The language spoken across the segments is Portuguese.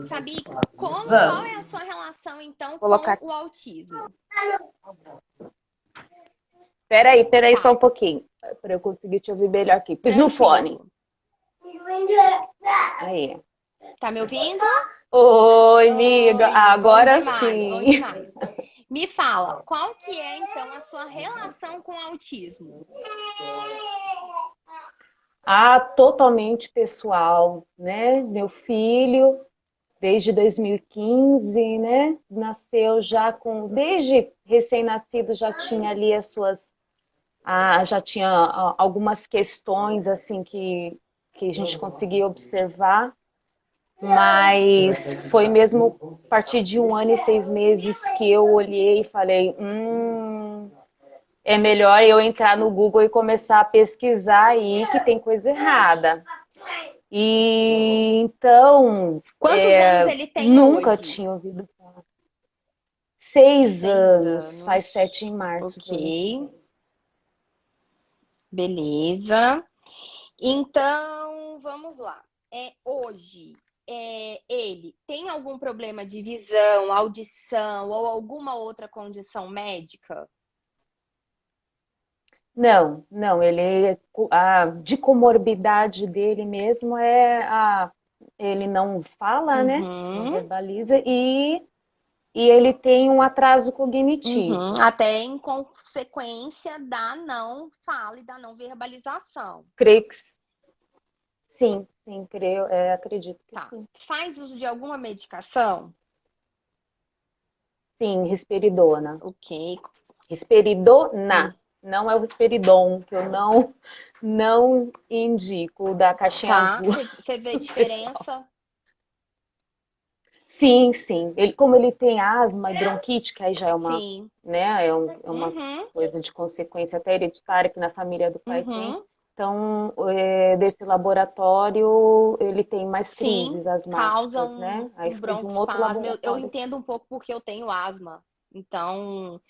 Fabi, qual Vamos. é a sua relação, então, com Colocar. o autismo? Peraí só Tá, um pouquinho. Para eu conseguir te ouvir melhor aqui. Pus no fone. tranquilo. Aí. Tá me ouvindo? Oi, amiga. Oi, bom Agora demais, bom sim. demais. Me fala, qual que é, então, a sua relação com o autismo? Ah, totalmente pessoal, né? Meu filho, desde 2015, né? Nasceu já com, desde recém-nascido já tinha ali as suas, já tinha algumas questões assim que a gente conseguia observar, mas foi mesmo a partir de 1 ano e 6 meses que eu olhei e falei, é melhor eu entrar no Google e começar a pesquisar aí que tem coisa errada. E então, Quantos anos ele tem nunca hoje? tinha ouvido falar. 6 anos, faz Seis. 7 em março Ok, que eu não. beleza. Então, vamos lá. Hoje, ele tem algum problema de visão, audição ou alguma outra condição médica? Não, não, de comorbidade dele mesmo ele não fala, né? Não Uhum, verbaliza e ele tem um atraso uhum. cognitivo. Até em consequência da não fala e da não verbalização. Creio que sim, creio, acredito que Tá. sim. Faz uso de alguma medicação? Sim, risperidona. Ok. Risperidona, Hum, não é o risperidon, que eu não indico, o da caixinha tá. azul, Você vê pessoal. diferença? Sim, sim. Como ele tem asma e bronquite, que aí já é uma, Sim. né, é uma Uhum, coisa de consequência até hereditária que na família do pai tem. uhum. Então, desse laboratório, ele tem mais Sim, crises causa asmáticas, um, né? Aí um foi de um outro broncoespasmo. Eu laboratório. entendo um pouco porque eu tenho asma. Então,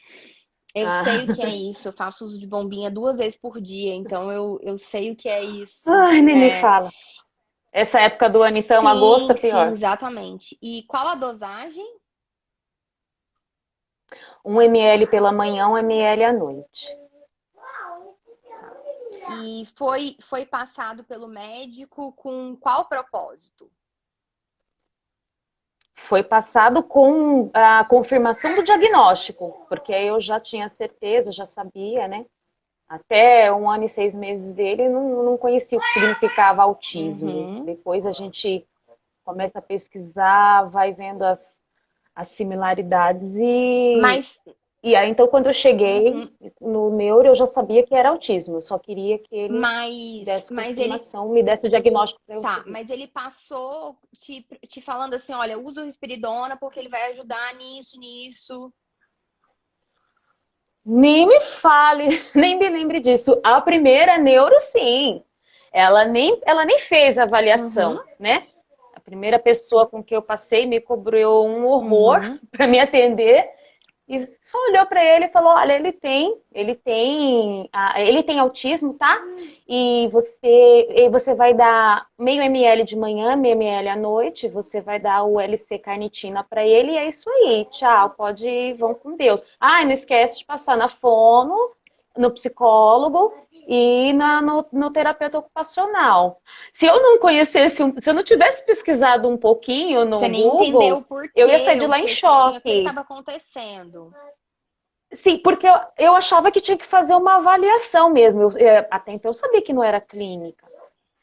eu sei o Ah. que é isso. Eu faço uso de bombinha 2 vezes por dia. Então, eu sei o que é isso. Ai, nem me É, fala. Essa época do ano, então, agosto sim, é sim, pior. exatamente. E qual a dosagem? 1 ml pela manhã, 1 ml à noite. E foi passado pelo médico com qual propósito? Foi passado com a confirmação do diagnóstico, porque eu já tinha certeza, já sabia, né? Até 1 ano e 6 meses dele, não conhecia o que significava autismo. Uhum. Depois a gente começa a pesquisar, vai vendo as similaridades Mas, e aí, então, quando eu cheguei uhum. no neuro, eu já sabia que era autismo. Eu só queria que ele desse Mas ele confirmação, me desse o diagnóstico para eu Tá, seguir. mas ele passou te falando assim, olha, usa o risperidona porque ele vai ajudar nisso, nisso. Nem me fale, nem me lembre disso. A primeira neuro, sim. Ela nem fez Uhum, avaliação, né? A primeira pessoa com que eu passei me cobrou um horror uhum. para me atender e só olhou para ele e falou: "Olha, ele tem autismo, tá? E você vai dar meio ml de manhã, meio ml à noite. Você vai dar o LC carnitina para ele e é isso aí. Tchau, pode ir, vão com Deus. Ah, e não esquece de passar na fono, no psicólogo e no terapeuta ocupacional. Se eu não conhecesse, se eu não tivesse pesquisado um pouquinho Você no nem entendeu Google, o eu ia sair porquê, de lá em o que choque. estava acontecendo. Sim, porque eu achava que tinha que fazer uma avaliação mesmo. Até então eu sabia que não era clínica,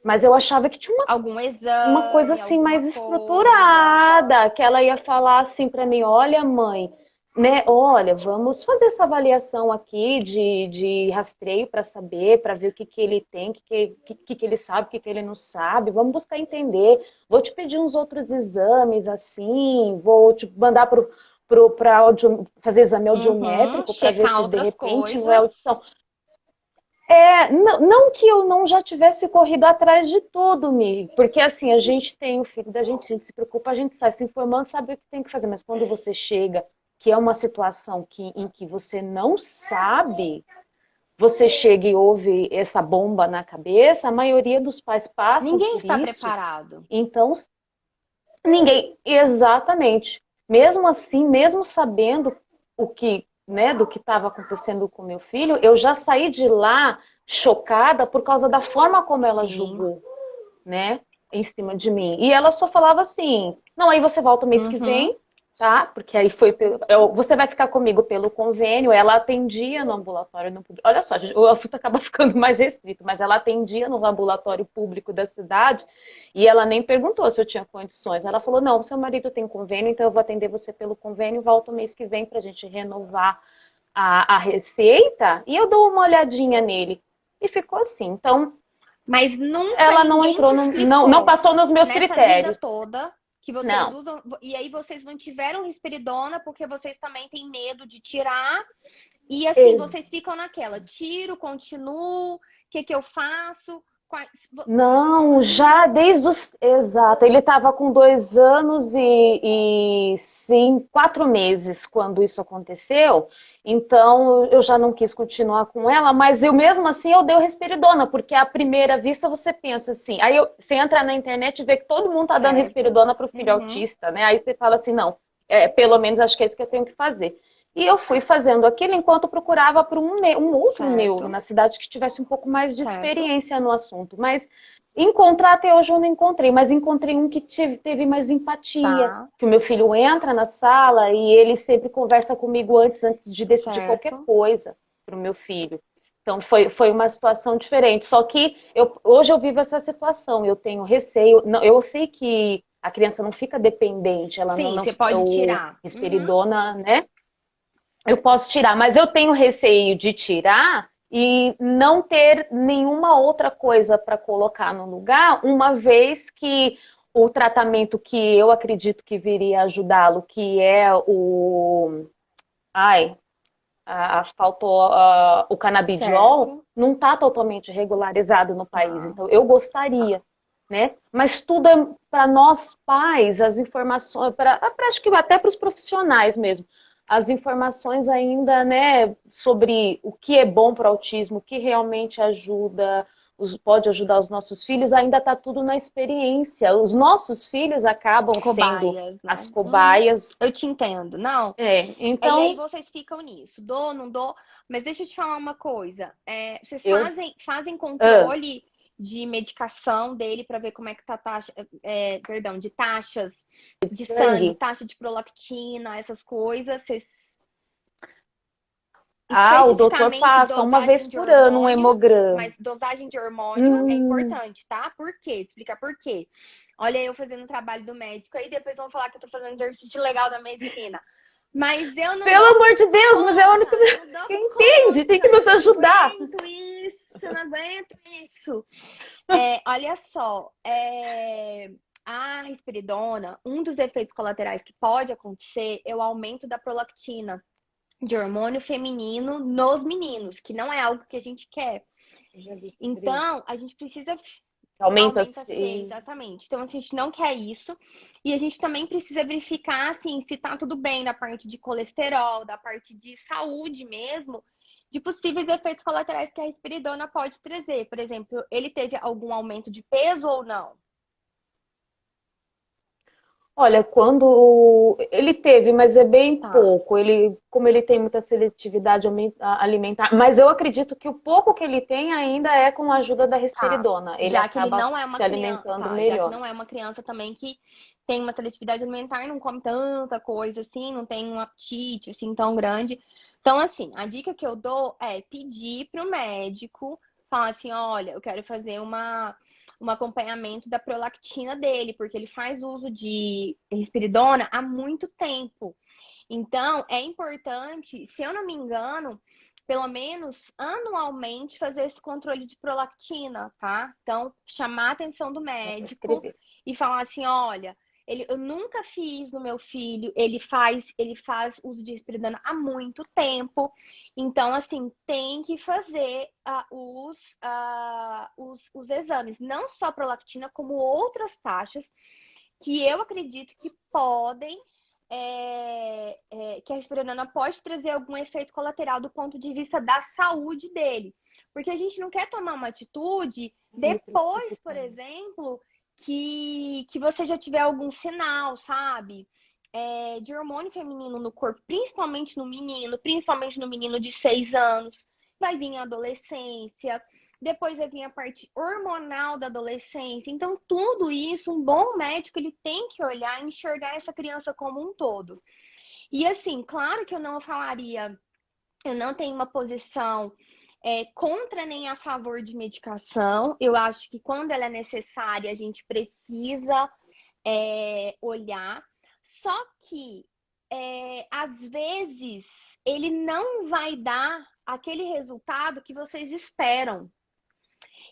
mas eu achava que tinha Algum uma coisa exame, assim alguma mais coisa. estruturada, que ela ia falar assim para mim: olha, mãe, né? Olha, vamos fazer essa avaliação aqui de rastreio para saber, para ver o que ele tem, o que ele sabe, o que ele não sabe. Vamos buscar entender. Vou te pedir uns outros exames assim, vou te mandar para fazer exame Uhum, audiométrico para ver checar se de outras repente não é coisas. audição. Não que eu não já tivesse corrido atrás de tudo, Mi, porque assim, a gente tem o filho da gente, a gente se preocupa, a gente sai se informando, sabe o que tem que fazer, mas quando você chega, que é uma situação em que você não sabe, você chega e ouve essa bomba na cabeça, a maioria dos pais passam Ninguém por está isso, preparado. então Ninguém, exatamente. Mesmo assim, mesmo sabendo o que, né, do que estava acontecendo com meu filho, eu já saí de lá chocada por causa da forma como ela Sim. julgou, né, em cima de mim. E ela só falava assim: não, aí você volta o mês que Uhum. vem, tá? Porque aí foi, você vai ficar comigo pelo convênio. Ela atendia no ambulatório, no, olha só, gente, o assunto acaba ficando mais restrito, mas ela atendia no ambulatório público da cidade e ela nem perguntou se eu tinha condições. Ela falou: não, seu marido tem convênio, então eu vou atender você pelo convênio, volta o mês que vem pra gente renovar a receita e eu dou uma olhadinha nele. E ficou assim. Então, Mas nunca ela não ninguém te entrou, não explicou passou nos meus nessa vida critérios. toda que vocês Não. usam, e aí vocês mantiveram risperidona porque vocês também têm medo de tirar, e assim, Ex vocês ficam naquela, tiro, continuo, o que que eu faço? Não, já desde os. Exato, ele estava com 2 anos e sim, 4 meses quando isso aconteceu. Então eu já não quis continuar com ela, mas eu mesmo assim eu dei o risperidona, porque à primeira vista você pensa assim. Você entra na internet e vê que todo mundo tá dando Certo. risperidona para o filho Uhum. autista, né? Aí você fala assim, não, pelo menos acho que é isso que eu tenho que fazer. E eu fui fazendo aquilo enquanto procurava por um outro neuro Certo. na cidade que tivesse um pouco mais de Certo. experiência no assunto. Mas encontrar até hoje eu não encontrei, mas encontrei um que teve mais empatia. Tá. Que o meu filho entra na sala e ele sempre conversa comigo antes de decidir qualquer Certo. coisa para o meu filho. Então foi uma situação diferente. Só que hoje eu vivo essa situação, eu tenho receio. Não, eu sei que a criança não fica dependente, ela Sim, não você pode o tirar. Uhum. risperidona, né? Eu posso tirar, mas eu tenho receio de tirar e não ter nenhuma outra coisa para colocar no lugar, uma vez que o tratamento que eu acredito que viria ajudá-lo, que é o. Ai, faltou o canabidiol, Certo. não está totalmente regularizado no país. Tá. Então, eu gostaria, né? Mas tudo é para nós pais, as informações, acho que até para os profissionais mesmo, as informações ainda, né, sobre o que é bom para o autismo, o que realmente ajuda, pode ajudar os nossos filhos, ainda está tudo na experiência. Os nossos filhos acabam sendo Cobaias, as né? cobaias. Eu te entendo. Não. E aí Então, vocês ficam nisso. Dou, não dou. Mas deixa eu te falar uma coisa. Vocês eu. fazem Ah, controle de medicação dele para ver como é que tá a taxa, perdão, de taxas de sangue, sangue. taxa de prolactina, essas coisas. Vocês O doutor especificamente passa uma dosagem vez de por ano um hormônio, hemograma. mas dosagem de hormônio é Hum, importante, tá? Por quê? Explica por quê. Olha, eu fazendo o trabalho do médico, aí depois vão falar que eu tô fazendo exercício legal da medicina. Mas eu não pelo dou amor de Deus, mas é a única conta, eu não dou que entende, tem conta, que nos eu não ajudar. aguento isso, eu não aguento isso. Olha só, a risperidona, um dos efeitos colaterais que pode acontecer é o aumento da prolactina de hormônio feminino nos meninos, que não é algo que a gente quer. Já vi. Então, a gente precisa Aumenta aumenta C, assim. exatamente. Então, assim, a gente não quer isso. E a gente também precisa verificar, assim, se tá tudo bem na parte de colesterol, da parte de saúde mesmo, de possíveis efeitos colaterais que a risperidona pode trazer. Por exemplo, ele teve algum aumento de peso ou não? Olha, quando ele teve, mas é bem Tá. pouco. Como ele tem muita seletividade alimentar, mas eu acredito que o pouco que ele tem ainda é com a ajuda da Tá. risperidona. Ele Já que ele acaba não é uma se criança, alimentando tá, já que melhor. não é uma criança também que tem uma seletividade alimentar, não come tanta coisa assim, não tem um apetite assim tão grande. Então, assim, a dica que eu dou é pedir para o médico, falar assim, olha, eu quero fazer um acompanhamento da prolactina dele, porque ele faz uso de risperidona há muito tempo. Então, é importante, se eu não me engano, pelo menos anualmente fazer esse controle de prolactina, tá? Então, chamar a atenção do Vou até médico escrever. e falar assim, olha, eu nunca fiz no meu filho, ele faz uso de risperidona há muito tempo. Então, assim, tem que fazer os exames, não só prolactina, como outras taxas que eu acredito que podem que a risperidona pode trazer algum efeito colateral do ponto de vista da saúde dele. Porque a gente não quer tomar uma atitude depois, por exemplo, que você já tiver algum sinal, sabe? De hormônio feminino no corpo, principalmente no menino de 6 anos. Vai vir a adolescência, depois vai vir a parte hormonal da adolescência. Então, tudo isso, um bom médico, ele tem que olhar e enxergar essa criança como um todo. E assim, claro que eu não falaria, eu não tenho uma posição contra nem a favor de medicação. Eu acho que quando ela é necessária, a gente precisa olhar. Só que, às vezes, ele não vai dar aquele resultado que vocês esperam.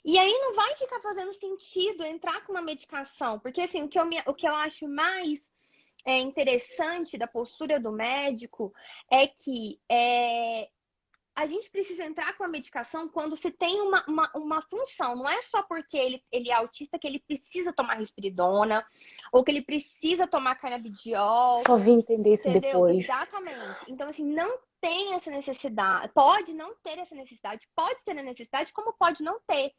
E aí não vai ficar fazendo sentido entrar com uma medicação. Porque, assim, o que eu acho mais interessante da postura do médico é que a gente precisa entrar com a medicação quando se tem uma função. Não é só porque ele é autista que ele precisa tomar risperidona ou que ele precisa tomar canabidiol. Só vim entender isso Entendeu? depois. Exatamente. Então, assim, não tem essa necessidade. Pode não ter essa necessidade. Pode ter a necessidade, como pode não ter.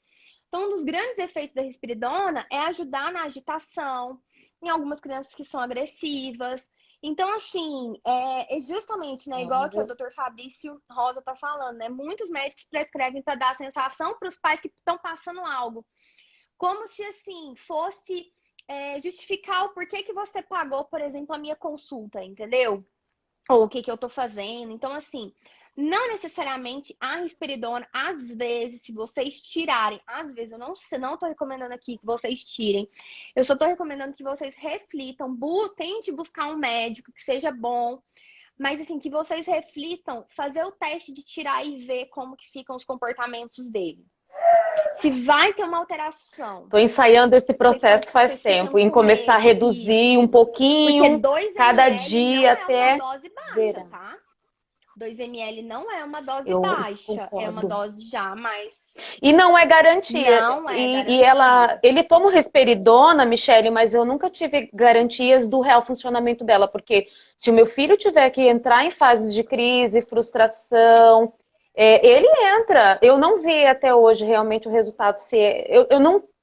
Então, um dos grandes efeitos da risperidona é ajudar na agitação, em algumas crianças que são agressivas. Então, assim, justamente, né, igual que o Dr. Fabrício Rosa tá falando, né? Muitos médicos prescrevem para dar a sensação para os pais que estão passando algo. Como se, assim, fosse justificar o porquê que você pagou, por exemplo, a minha consulta, entendeu? Ou o que eu tô fazendo. Então, assim, não necessariamente a risperidona, às vezes, se vocês tirarem, às vezes, eu não tô recomendando aqui que vocês tirem, eu só tô recomendando que vocês reflitam, tente buscar um médico que seja bom, mas assim, que vocês reflitam, fazer o teste de tirar e ver como que ficam os comportamentos dele. Se vai ter uma alteração. Estou ensaiando esse processo faz tempo, em começar a reduzir um pouquinho, cada dia até... Não é uma dose baixa, tá? 2 ml não é uma dose baixa, é uma dose já mais... E não é garantia. Não é garantia. E ele toma risperidona, Michele, mas eu nunca tive garantias do real funcionamento dela, porque se o meu filho tiver que entrar em fases de crise, frustração, ele entra. Eu não vi até hoje realmente o resultado.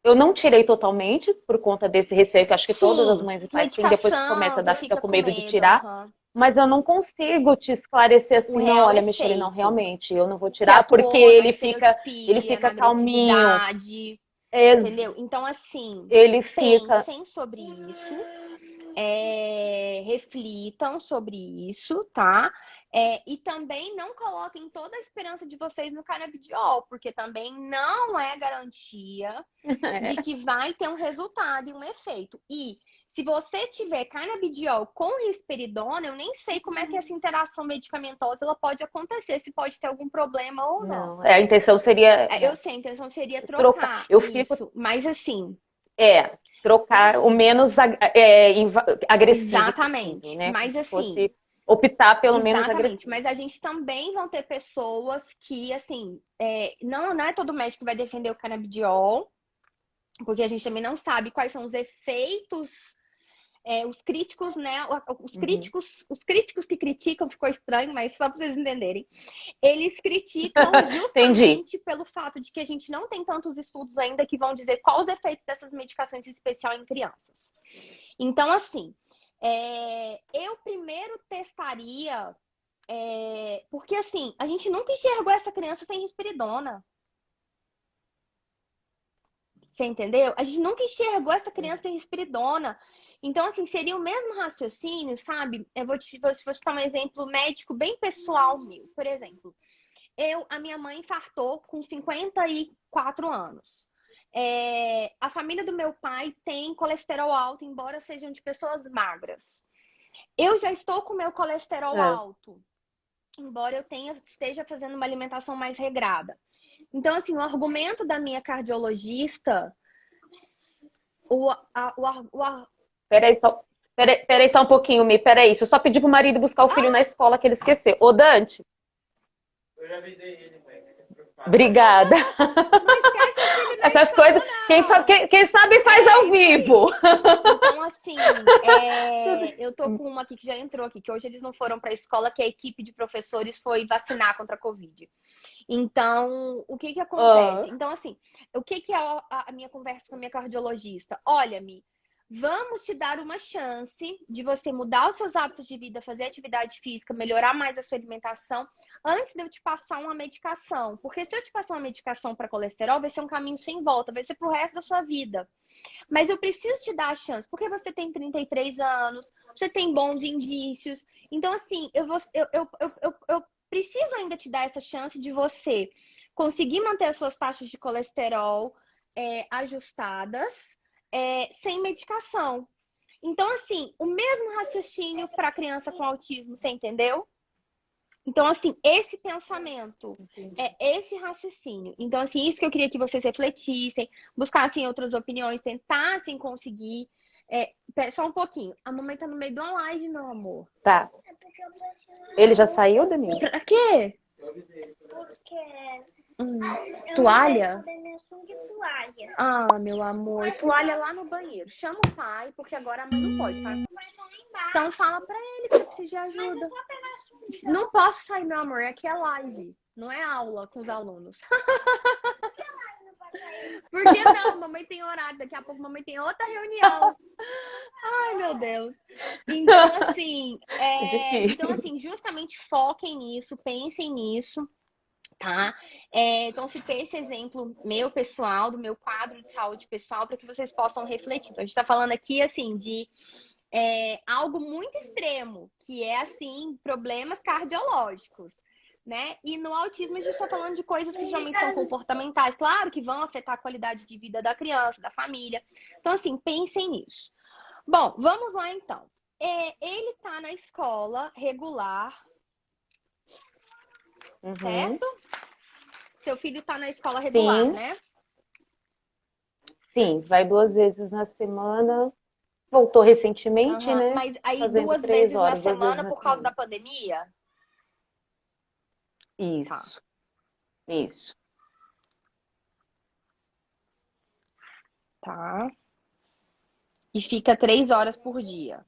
Eu não tirei totalmente por conta desse receio, que acho que todas as mães e pais têm, depois que começa a dar, fica com medo de tirar. Mas eu não consigo te esclarecer assim, não, olha, Michele, não, realmente, eu não vou tirar, porque ele fica calminho. Entendeu? Então, assim, pensem sobre isso, reflitam sobre isso, tá? E também não coloquem toda a esperança de vocês no canabidiol, porque também não é garantia de que vai ter um resultado e um efeito. E se você tiver canabidiol com risperidona, eu nem sei como é que essa interação medicamentosa ela pode acontecer, se pode ter algum problema ou não. A intenção seria... Eu sei, a intenção seria trocar isso, mas assim... trocar o menos agressivo. Exatamente, possível, né? Mas assim... optar pelo menos agressivo. Mas a gente também vão ter pessoas que, assim, não é todo médico que vai defender o canabidiol, porque a gente também não sabe quais são os efeitos... os críticos, né? Os críticos que criticam, ficou estranho, mas só para vocês entenderem. Eles criticam justamente pelo fato de que a gente não tem tantos estudos ainda que vão dizer quais os efeitos dessas medicações em especial em crianças. Então, assim, eu primeiro testaria, porque assim, a gente nunca enxergou essa criança sem risperidona. Você entendeu? A gente nunca enxergou essa criança sem risperidona. Então, assim, seria o mesmo raciocínio, sabe? Eu vou te dar um exemplo médico bem pessoal meu. Por exemplo, a minha mãe infartou com 54 anos. A família do meu pai tem colesterol alto, embora sejam de pessoas magras. Eu já estou com meu colesterol alto, embora eu esteja fazendo uma alimentação mais regrada. Então, assim, o argumento da minha cardiologista... Peraí só um pouquinho, Mi. Peraí, deixa eu só pedir pro marido buscar o filho na escola que ele esqueceu. Ô, Dante. Eu já avisei ele, velho. Obrigada. Não esquece o filho Essas coisas, quem sabe faz ao vivo. Então, assim, eu tô com uma aqui que já entrou aqui, que hoje eles não foram para a escola, que a equipe de professores foi vacinar contra a Covid. Então, o que que acontece? Então, assim, o que que é a minha conversa com a minha cardiologista? Olha-me, vamos te dar uma chance de você mudar os seus hábitos de vida, fazer atividade física, melhorar mais a sua alimentação, antes de eu te passar uma medicação. Porque se eu te passar uma medicação para colesterol, vai ser um caminho sem volta, vai ser pro resto da sua vida. Mas eu preciso te dar a chance, porque você tem 33 anos, você tem bons indícios. Então, assim, eu preciso ainda te dar essa chance de você conseguir manter as suas taxas de colesterol ajustadas, sem medicação. Então, assim, o mesmo raciocínio para criança com autismo, você entendeu? Então, assim, esse pensamento, esse raciocínio. Então, assim, isso que eu queria que vocês refletissem, buscassem outras opiniões, tentassem conseguir. Só um pouquinho. A mamãe tá no meio de uma live, meu amor. Tá. Ele já saiu, Danilo? Pra quê? Porque Toalha? toalha. Ah, meu amor, toalha lá no banheiro. Chama o pai, porque agora a mãe não pode, tá? Então fala pra ele que eu preciso de ajuda. Não posso sair, meu amor, aqui é live. Não é aula com os alunos. Por que não? Mamãe tem horário. Daqui a pouco mamãe tem outra reunião. Ai, meu Deus. Então, assim, justamente foquem nisso, pensem nisso, tá? Então, citei esse exemplo meu pessoal, do meu quadro de saúde pessoal, para que vocês possam refletir. Então, a gente está falando aqui, assim, de algo muito extremo, que é, assim, problemas cardiológicos, né? E no autismo a gente está falando de coisas que geralmente são comportamentais, claro que vão afetar a qualidade de vida da criança, da família. Então, assim, pensem nisso. Bom, vamos lá então. Ele tá na escola regular, certo? Seu filho tá na escola regular, Sim. né? Sim, vai 2 vezes na semana. Voltou recentemente, né? Mas aí Fazendo 2 3 vezes na horas, 2 vezes semana na por causa da semana. pandemia? Isso. Isso. Tá. E fica 3 horas por dia.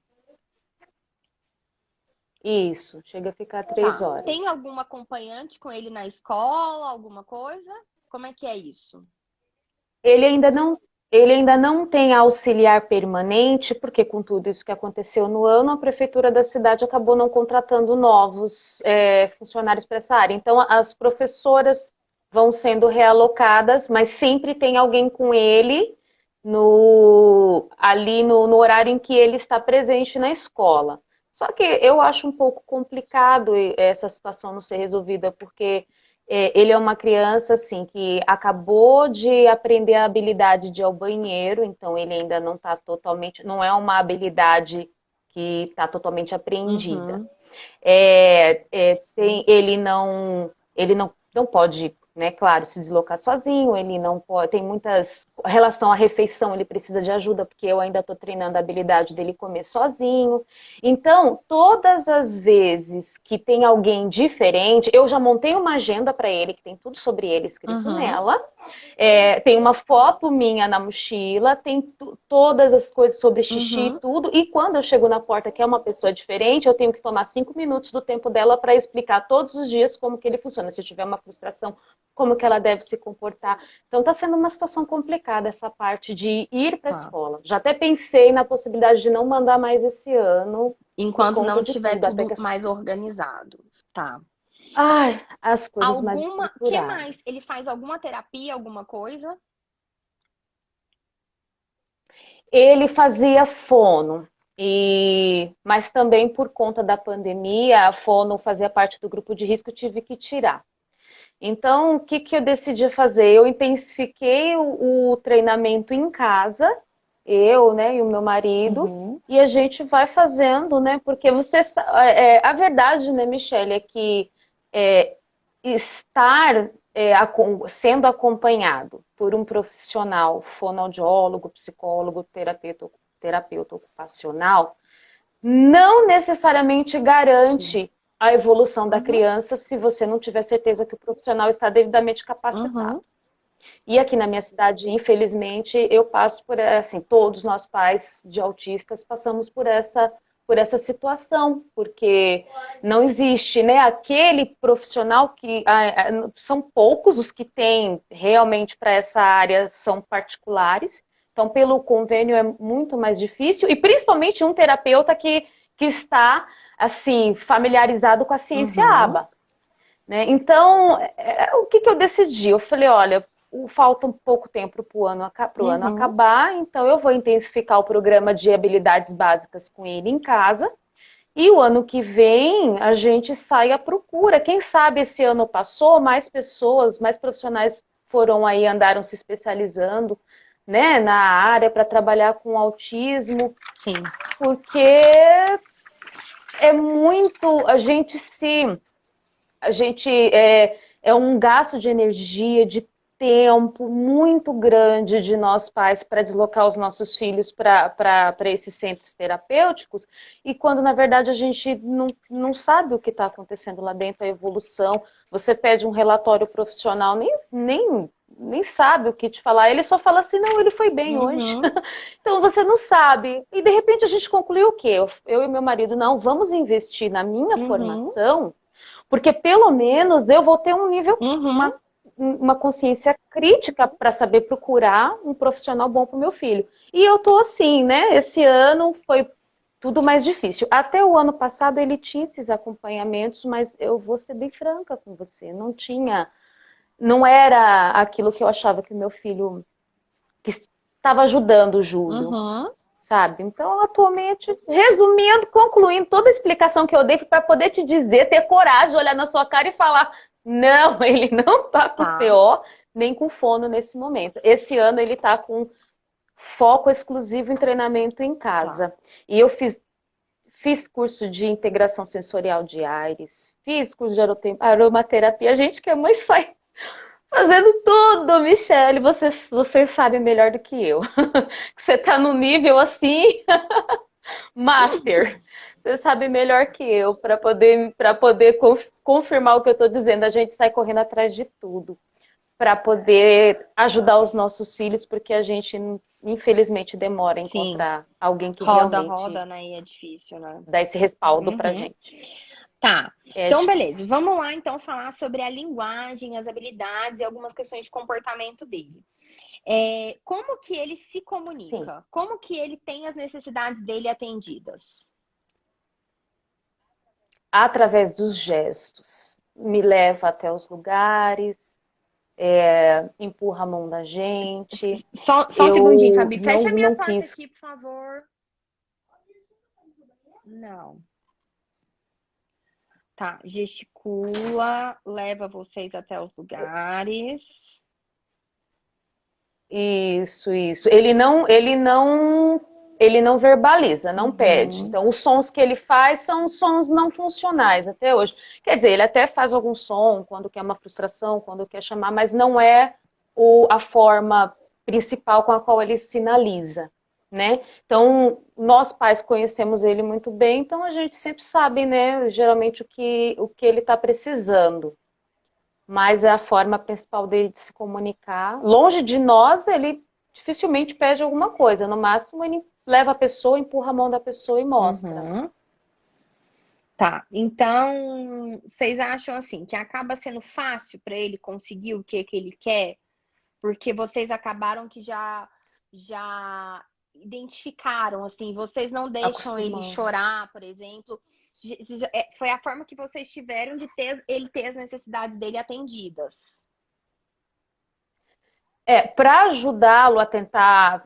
Isso. Chega a ficar 3 horas. Tem algum acompanhante com ele na escola, alguma coisa? Como é que é isso? Ele ainda não tem auxiliar permanente, porque com tudo isso que aconteceu no ano, a prefeitura da cidade acabou não contratando novos funcionários para essa área. Então, as professoras vão sendo realocadas, mas sempre tem alguém com ele ali no horário em que ele está presente na escola. Só que eu acho um pouco complicado essa situação não ser resolvida, porque ele é uma criança assim que acabou de aprender a habilidade de ir ao banheiro, então ele ainda não está totalmente, não é uma habilidade que está totalmente apreendida. Ele não pode, né, claro, se deslocar sozinho, ele não pode, tem muitas, em relação à refeição, ele precisa de ajuda, porque eu ainda estou treinando a habilidade dele comer sozinho. Então, todas as vezes que tem alguém diferente, eu já montei uma agenda para ele, que tem tudo sobre ele escrito nela, tem uma foto minha na mochila, tem todas as coisas sobre xixi, tudo, e quando eu chego na porta, que é uma pessoa diferente, eu tenho que tomar 5 minutos do tempo dela para explicar todos os dias como que ele funciona. Se tiver uma frustração, como que ela deve se comportar. Então está sendo uma situação complicada essa parte de ir para a escola. Já até pensei na possibilidade de não mandar mais esse ano. Enquanto não tiver tudo mais organizado. Tá. Ai, as coisas mais estruturadas. O que mais? Ele faz alguma terapia, alguma coisa? Ele fazia fono. Mas também por conta da pandemia, a fono fazia parte do grupo de risco, eu tive que tirar. Então, o que eu decidi fazer? Eu intensifiquei o treinamento em casa, eu, né, e o meu marido, e a gente vai fazendo, né, porque a verdade, né, Michele, é que estar sendo acompanhado por um profissional, fonoaudiólogo, psicólogo, terapeuta ocupacional, não necessariamente garante a evolução da criança se você não tiver certeza que o profissional está devidamente capacitado. E aqui na minha cidade, infelizmente, eu passo por, assim, todos nós pais de autistas passamos por essa situação, porque não existe, né, aquele profissional que são poucos os que têm realmente para essa área, são particulares. Então, pelo convênio é muito mais difícil, e principalmente um terapeuta que está assim familiarizado com a ciência ABA. Né? Então, o que eu decidi? Eu falei, olha, falta um pouco tempo para o ano acabar, então eu vou intensificar o programa de habilidades básicas com ele em casa, e o ano que vem a gente sai à procura. Quem sabe esse ano passou, mais pessoas, mais profissionais foram aí, andaram se especializando, né, na área para trabalhar com autismo. Sim. Porque é muito, é um gasto de energia, de tempo muito grande de nós pais para deslocar os nossos filhos para esses centros terapêuticos, e quando na verdade a gente não sabe o que está acontecendo lá dentro, a evolução. Você pede um relatório profissional, nem sabe o que te falar, ele só fala assim, não, ele foi bem hoje. Então você não sabe. E de repente a gente concluiu o quê? Eu e meu marido, não, vamos investir na minha formação, porque pelo menos eu vou ter um nível, uma consciência crítica para saber procurar um profissional bom para o meu filho. E eu tô assim, né? Esse ano foi tudo mais difícil. Até o ano passado ele tinha esses acompanhamentos, mas eu vou ser bem franca com você, não era aquilo que eu achava que o meu filho que estava ajudando o Júlio, sabe? Então, atualmente, resumindo, concluindo toda a explicação que eu dei para poder te dizer, ter coragem de olhar na sua cara e falar, não, ele não está com TO, nem com fono nesse momento. Esse ano ele está com foco exclusivo em treinamento em casa. E eu fiz curso de integração sensorial de Aires, fiz curso de aromaterapia. A gente que é mãe sai fazendo tudo, Michele. Você sabe melhor do que eu. Você está no nível assim, master. Você sabe melhor que eu para poder confirmar o que eu estou dizendo. A gente sai correndo atrás de tudo para poder ajudar os nossos filhos, porque a gente, infelizmente, demora em encontrar alguém que realmente roda, né? E é difícil, né? Dá esse respaldo pra gente. Tá, então beleza. Vamos lá então falar sobre a linguagem, as habilidades e algumas questões de comportamento dele. Como que ele se comunica? Sim. Como que ele tem as necessidades dele atendidas? Através dos gestos. Me leva até os lugares, empurra a mão da gente. Só um segundinho, Fabi. Fecha a minha porta aqui, por favor. Não. Tá, gesticula, leva vocês até os lugares. Isso. Ele não verbaliza, não pede. Então, os sons que ele faz são sons não funcionais até hoje. Quer dizer, ele até faz algum som quando quer uma frustração, quando quer chamar, mas não é a forma principal com a qual ele sinaliza, né? Então, nós pais conhecemos ele muito bem, então a gente sempre sabe, né, geralmente o que ele está precisando. Mas é a forma principal dele de se comunicar. Longe de nós, ele dificilmente pede alguma coisa. No máximo, ele leva a pessoa, empurra a mão da pessoa e mostra. Tá, então, vocês acham assim, que acaba sendo fácil para ele conseguir o que ele quer? Porque vocês acabaram que já identificaram, assim, vocês não deixam ele chorar, por exemplo. Foi a forma que vocês tiveram de ele ter as necessidades dele atendidas. Para ajudá-lo a tentar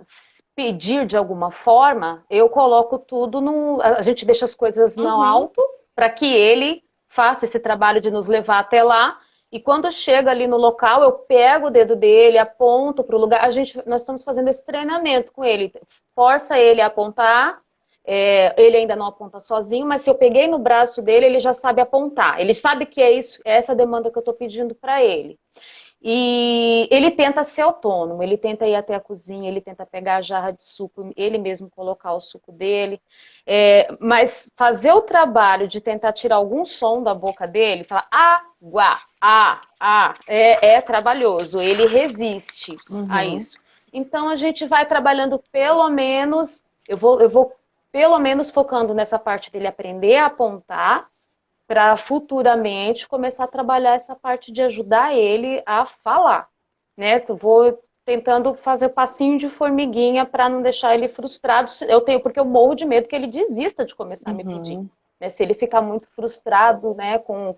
pedir de alguma forma, eu coloco tudo a gente deixa as coisas no alto para que ele faça esse trabalho de nos levar até lá. E quando chega ali no local, eu pego o dedo dele, aponto para o lugar. Nós estamos fazendo esse treinamento com ele. Força ele a apontar. Ele ainda não aponta sozinho, mas se eu peguei no braço dele, ele já sabe apontar. Ele sabe que é essa demanda que eu estou pedindo para ele. E ele tenta ser autônomo, ele tenta ir até a cozinha, ele tenta pegar a jarra de suco, ele mesmo colocar o suco dele. Mas fazer o trabalho de tentar tirar algum som da boca dele, falar água, é trabalhoso, ele resiste a Uhum. isso. Então a gente vai trabalhando pelo menos, eu vou pelo menos focando nessa parte dele aprender a apontar, para futuramente começar a trabalhar essa parte de ajudar ele a falar, né? Eu vou tentando fazer o passinho de formiguinha para não deixar ele frustrado. Porque eu morro de medo que ele desista de começar a me pedir. Uhum. Né? Se ele ficar muito frustrado, né, com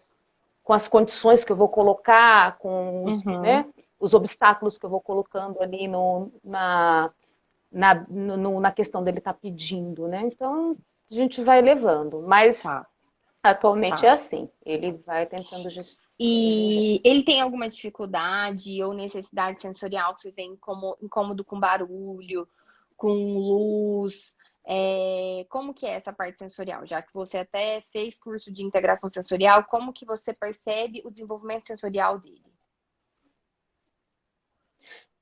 as condições que eu vou colocar, com os, Uhum. né, os obstáculos que eu vou colocando ali na questão dele estar pedindo, né? Então a gente vai levando, mas Tá, atualmente é tá. assim, ele vai tentando fazer o E gesto. ele tem alguma dificuldade ou necessidade sensorial que vocês veem como incômodo com barulho, com luz? Como que é essa parte sensorial? Já que você até fez curso de integração sensorial, como que você percebe o desenvolvimento sensorial dele?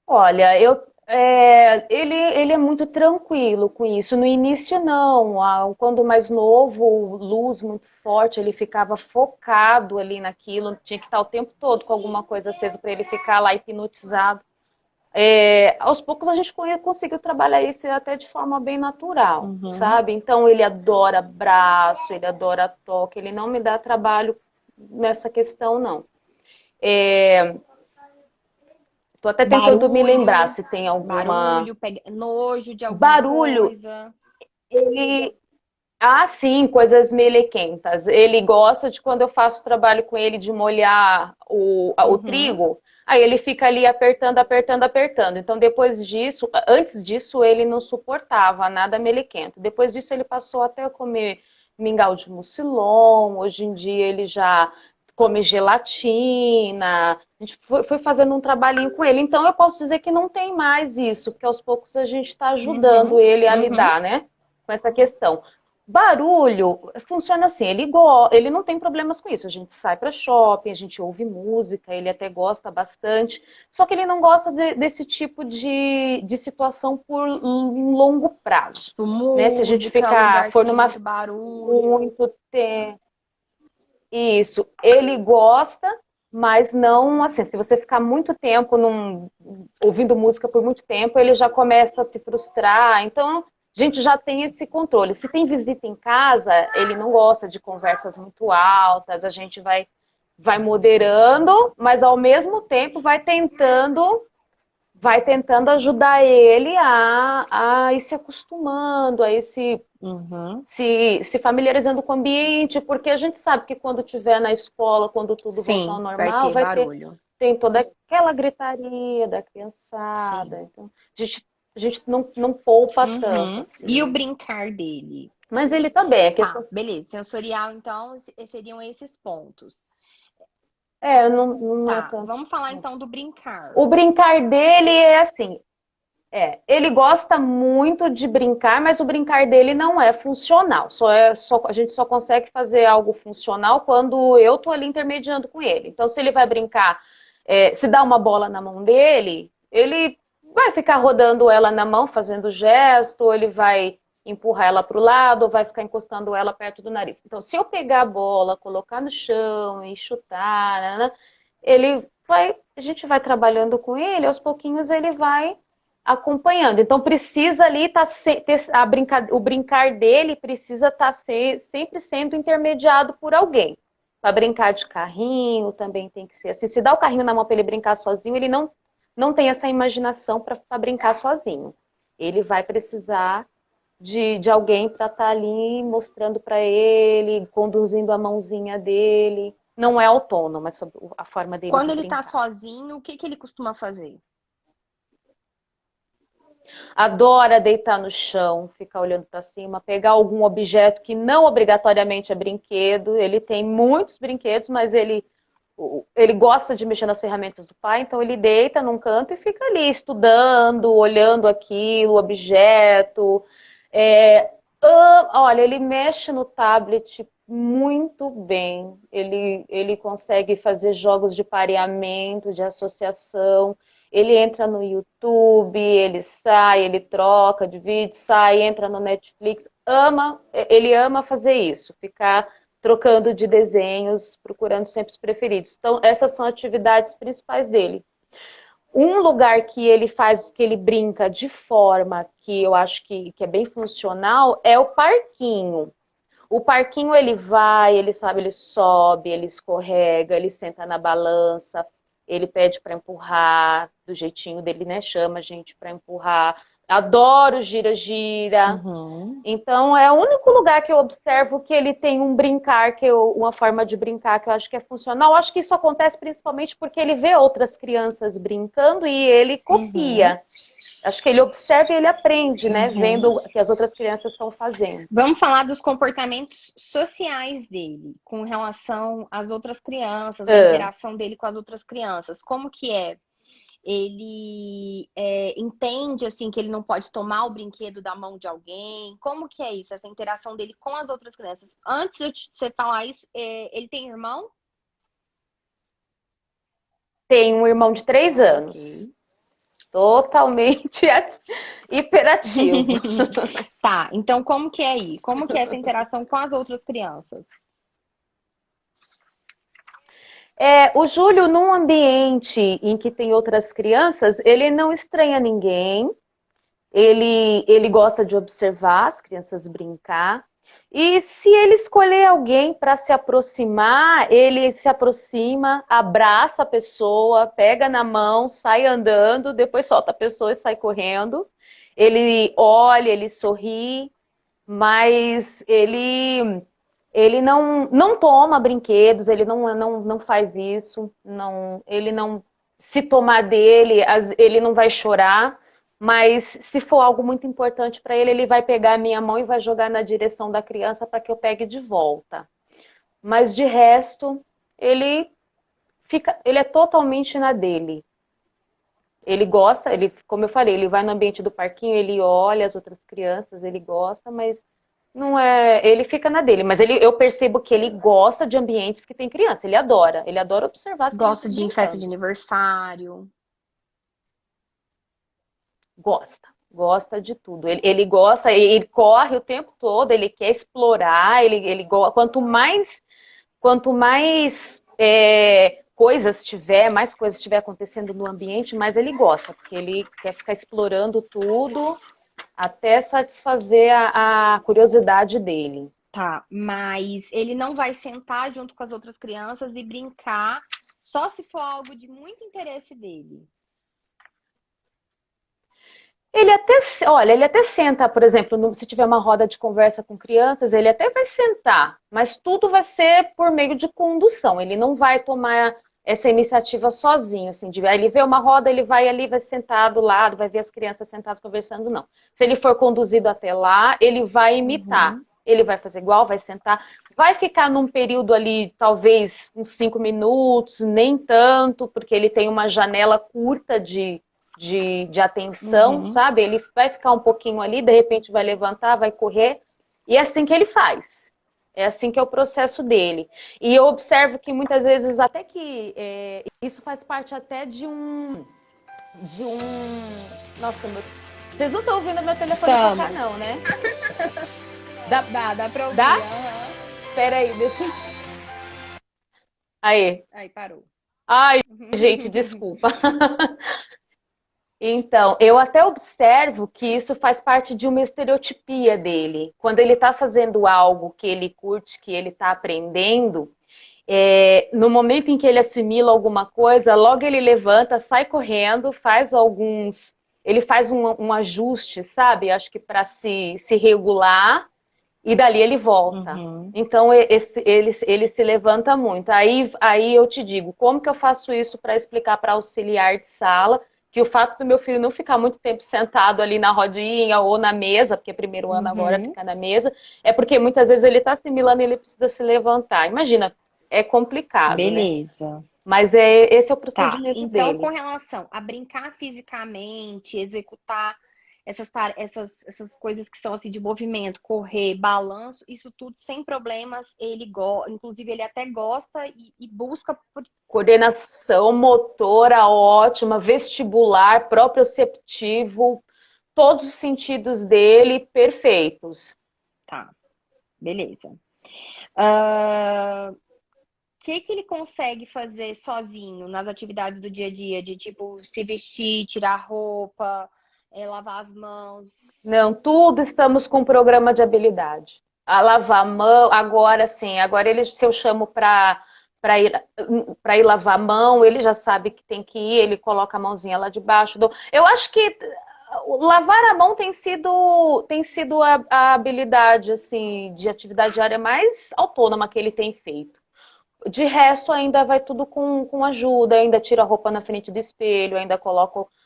Olha, ele é muito tranquilo com isso. No início, não. Quando mais novo, luz muito forte, ele ficava focado ali naquilo, tinha que estar o tempo todo com alguma coisa acesa para ele ficar lá hipnotizado. Aos poucos a gente conseguiu trabalhar isso até de forma bem natural, Uhum. sabe? Então ele adora abraço, ele adora toque, ele não me dá trabalho nessa questão, não. Tô até tentando me lembrar Barulho, se tem alguma. barulho, nojo de alguma Barulho, coisa. ele. Ah, sim, coisas melequentas. Ele gosta de quando eu faço trabalho com ele de molhar o Uhum. trigo, aí ele fica ali apertando, apertando, apertando. Então, depois disso, antes disso, ele não suportava nada melequento. Depois disso, ele passou até a comer mingau de mucilon. Hoje em dia, ele já come gelatina. A gente foi fazendo um trabalhinho com ele. Então, eu posso dizer que não tem mais isso, porque aos poucos a gente está ajudando Uhum. ele a Uhum. lidar, né, com essa questão. Barulho funciona assim, ele não tem problemas com isso. A gente sai para shopping, a gente ouve música, ele até gosta bastante. Só que ele não gosta desse tipo de situação por um longo prazo. Tipo, Né? Se a gente música, lugar que for tem numa muito barulho. muito tempo, isso, ele gosta, mas não assim. Se você ficar muito tempo ouvindo música por muito tempo, ele já começa a se frustrar. Então, a gente já tem esse controle. Se tem visita em casa, ele não gosta de conversas muito altas. A gente vai moderando, mas ao mesmo tempo vai tentando ajudar ele a ir se acostumando, a ir Uhum. se familiarizando com o ambiente, porque a gente sabe que quando estiver na escola, quando tudo voltar ao Sim, vai normal, ter barulho. tem toda aquela gritaria da criançada. Sim. Então, a gente não poupa tanto, Uhum. E o assim. brincar dele? Mas ele tá bem, a Tá, questão. beleza. Sensorial, então, seriam esses pontos. Não é Tá, tanto. vamos falar então do brincar. O brincar dele é assim, ele gosta muito de brincar, mas o brincar dele não é funcional. A gente só consegue fazer algo funcional quando eu tô ali intermediando com ele. Então, se ele vai brincar, se dá uma bola na mão dele, ele vai ficar rodando ela na mão, fazendo gesto, ou ele vai empurrar ela para o lado, ou vai ficar encostando ela perto do nariz. Então, se eu pegar a bola, colocar no chão e chutar, né, a gente vai trabalhando com ele, aos pouquinhos ele vai acompanhando. Então precisa ali o brincar dele precisa estar sempre sendo intermediado por alguém. Para brincar de carrinho também tem que ser assim. Se dá o carrinho na mão para ele brincar sozinho, ele não tem essa imaginação para brincar sozinho. Ele vai precisar de alguém para estar ali mostrando para ele, conduzindo a mãozinha dele. Não é autônomo a forma dele Quando de ele tá brincar. sozinho, o que que ele costuma fazer? Adora deitar no chão, ficar olhando para cima, pegar algum objeto que não obrigatoriamente é brinquedo. Ele tem muitos brinquedos, mas ele gosta de mexer nas ferramentas do pai, então ele deita num canto e fica ali estudando, olhando aquilo, o objeto. É, Olha, ele mexe no tablet muito bem. Ele consegue fazer jogos de pareamento, de associação. Ele entra no YouTube, ele sai, ele troca de vídeo, sai, entra no Netflix. Ele ama fazer isso, ficar trocando de desenhos, procurando sempre os preferidos. Então, essas são atividades principais dele. Um lugar que ele faz, que ele brinca de forma que eu acho que é bem funcional, é o parquinho. O parquinho ele vai, ele sabe, ele sobe, ele escorrega, ele senta na balança, ele pede para empurrar, do jeitinho dele, né? Chama a gente para empurrar. Adoro gira-gira. Uhum. Então, é o único lugar que eu observo que ele tem um brincar, uma forma de brincar que eu acho que é funcional. Eu acho que isso acontece principalmente porque ele vê outras crianças brincando e ele copia. Acho que ele observa e ele aprende, né? Vendo o que as outras crianças estão fazendo. Vamos falar dos comportamentos sociais dele, com relação às outras crianças, a interação dele com as outras crianças. Como que é? Ele entende, assim, que ele não pode tomar o brinquedo da mão de alguém? Como que é isso, essa interação dele com as outras crianças? Antes de você falar isso, ele tem irmão? Tem um irmão de 3 anos. Ok. Totalmente hiperativo. Tá, então como que é aí? Como que é essa interação com as outras crianças? O Júlio, num ambiente em que tem outras crianças, ele não estranha ninguém, ele gosta de observar as crianças brincar. E se ele escolher alguém para se aproximar, ele se aproxima, abraça a pessoa, pega na mão, sai andando, depois solta a pessoa e sai correndo. Ele olha, ele sorri, mas ele não toma brinquedos, ele não faz isso, ele não, se tomar dele, ele não vai chorar, mas se for algo muito importante para ele, ele vai pegar a minha mão e vai jogar na direção da criança para que eu pegue de volta. Mas de resto, ele é totalmente na dele. Ele gosta, como eu falei, ele vai no ambiente do parquinho, ele olha as outras crianças, ele gosta, mas não é, ele fica na dele, mas eu percebo que ele gosta de ambientes que tem criança, ele adora observar as Gosta crianças de festa brincando. de aniversário? Gosta de tudo. Ele gosta, ele corre o tempo todo, ele quer explorar, quanto mais mais coisas estiver acontecendo no ambiente, mais ele gosta, porque ele quer ficar explorando tudo até satisfazer a curiosidade dele. Tá, mas ele não vai sentar junto com as outras crianças e brincar só se for algo de muito interesse dele. Ele até senta, por exemplo, se tiver uma roda de conversa com crianças, ele até vai sentar, mas tudo vai ser por meio de condução. Ele não vai tomar essa iniciativa sozinho, assim, ele vê uma roda, ele vai ali, vai sentar do lado, vai ver as crianças sentadas conversando, não. Se ele for conduzido até lá, ele vai imitar. Ele vai fazer igual, vai sentar, vai ficar num período ali, talvez uns 5 minutos, nem tanto, porque ele tem uma janela curta de atenção, sabe? Ele vai ficar um pouquinho ali, de repente vai levantar, vai correr, e é assim que ele faz. É assim que é o processo dele. E eu observo que muitas vezes, até que isso faz parte até de um... Nossa, vocês não estão ouvindo meu telefone tocar, não, né? Dá pra ouvir. Dá? Pera aí, deixa eu... Aí, parou. Ai, gente, desculpa. Então, eu até observo que isso faz parte de uma estereotipia dele. Quando ele está fazendo algo que ele curte, que ele está aprendendo, no momento em que ele assimila alguma coisa, logo ele levanta, sai correndo, ele faz um ajuste, sabe? Acho que para se regular, e dali ele volta. Então, ele se levanta muito. Aí eu te digo, como que eu faço isso para explicar para auxiliar de sala que o fato do meu filho não ficar muito tempo sentado ali na rodinha ou na mesa, porque primeiro ano agora fica na mesa, é porque muitas vezes ele está assimilando e ele precisa se levantar. Imagina, é complicado, Beleza. Né? Mas esse é o procedimento então, dele. Com relação a brincar fisicamente, executar essas coisas que são assim de movimento, correr, balanço, isso tudo sem problemas, inclusive ele até gosta e busca por... Coordenação motora ótima, vestibular, proprioceptivo, todos os sentidos dele perfeitos. Tá, beleza. O que ele consegue fazer sozinho nas atividades do dia a dia, de tipo se vestir, tirar roupa, lavar as mãos? Não, tudo estamos com um programa de habilidade. A lavar a mão, agora sim, agora ele, se eu chamo para ir lavar a mão, ele já sabe que tem que ir, ele coloca a mãozinha lá debaixo. Eu acho que lavar a mão tem sido a habilidade assim, de atividade diária mais autônoma que ele tem feito. De resto, ainda vai tudo com ajuda, ainda tira a roupa na frente do espelho, ainda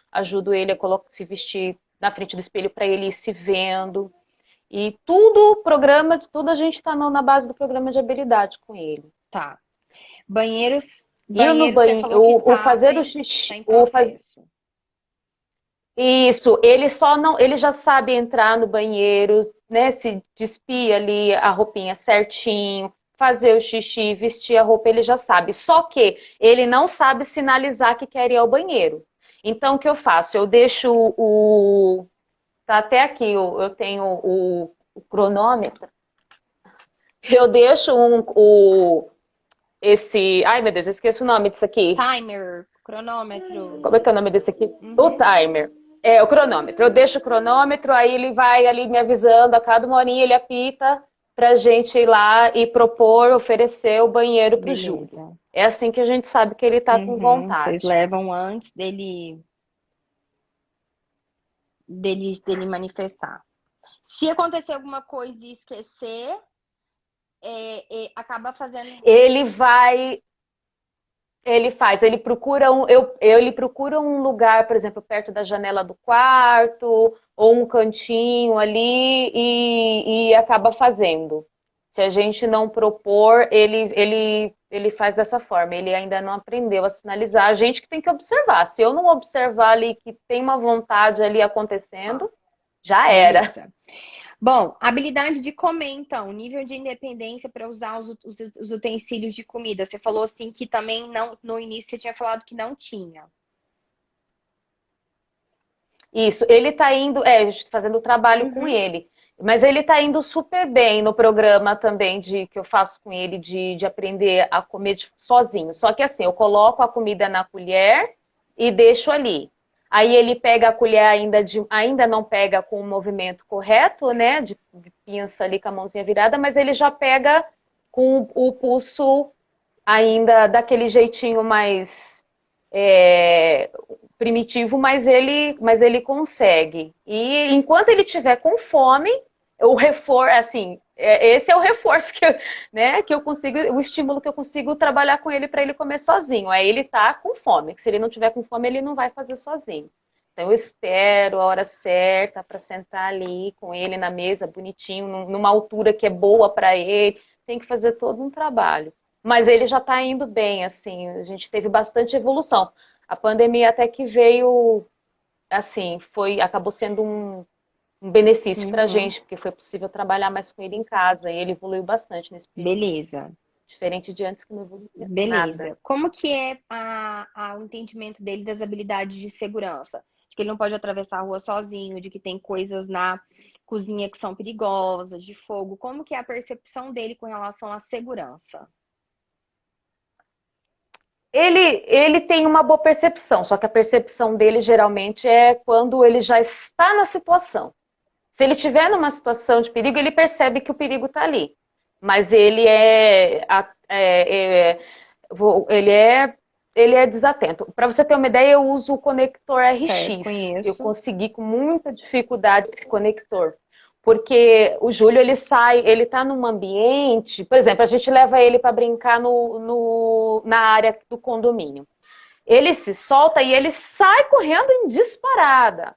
ajudo ele a se vestir na frente do espelho para ele ir se vendo. E tudo a gente está na base do programa de habilidade com ele. Tá. Banheiros, você falou que fazer o xixi, Isso, ele já sabe entrar no banheiro, né, se despir ali a roupinha certinho, fazer o xixi, vestir a roupa, ele já sabe. Só que ele não sabe sinalizar que quer ir ao banheiro. Então, o que eu faço? Eu deixo tá até aqui, eu tenho o cronômetro. Eu deixo ai, meu Deus, eu esqueço o nome disso aqui. Timer, cronômetro. Como é que é o nome desse aqui? O timer. O cronômetro. Eu deixo o cronômetro, aí ele vai ali me avisando, a cada uma horinha ele apita pra gente ir lá e oferecer o banheiro pro Júlio. É assim que a gente sabe que ele tá com vontade. Vocês levam antes dele manifestar. Se acontecer alguma coisa e esquecer, acaba fazendo... Ele procura um lugar, por exemplo, perto da janela do quarto, ou um cantinho ali, e acaba fazendo. Se a gente não propor, ele faz dessa forma. Ele ainda não aprendeu a sinalizar. A gente que tem que observar. Se eu não observar ali que tem uma vontade ali acontecendo, já era. Beleza. Bom, habilidade de comer, então, nível de independência para usar os utensílios de comida. Você falou assim que também não, no início você tinha falado que não tinha. Isso, ele tá indo, fazendo o trabalho com ele. Mas ele tá indo super bem no programa também que eu faço com ele de aprender a comer sozinho. Só que assim, eu coloco a comida na colher e deixo ali. Aí ele pega a colher ainda não pega com o movimento correto, né? De pinça ali com a mãozinha virada, mas ele já pega com o pulso ainda daquele jeitinho mais primitivo, mas ele consegue. E enquanto ele tiver com fome, o reforço, assim, esse é o reforço que eu consigo, o estímulo que eu consigo trabalhar com ele para ele comer sozinho. Aí ele tá com fome, que se ele não tiver com fome, ele não vai fazer sozinho. Então eu espero a hora certa para sentar ali com ele na mesa, bonitinho, numa altura que é boa para ele. Tem que fazer todo um trabalho. Mas ele já está indo bem, assim, a gente teve bastante evolução. A pandemia até que veio, assim, acabou sendo um benefício para a gente, porque foi possível trabalhar mais com ele em casa, e ele evoluiu bastante nesse período. Beleza. Diferente de antes que não evoluía. Beleza. Nada. Como que é o entendimento dele das habilidades de segurança? De que ele não pode atravessar a rua sozinho, de que tem coisas na cozinha que são perigosas, de fogo. Como que é a percepção dele com relação à segurança? Ele tem uma boa percepção, só que a percepção dele geralmente é quando ele já está na situação. Se ele estiver numa situação de perigo, ele percebe que o perigo está ali. Mas ele é desatento. Para você ter uma ideia, eu uso o conector RX. Certo, conheço. Eu consegui com muita dificuldade esse conector. Porque o Júlio, ele tá num ambiente... Por exemplo, a gente leva ele para brincar na área do condomínio. Ele se solta e ele sai correndo em disparada.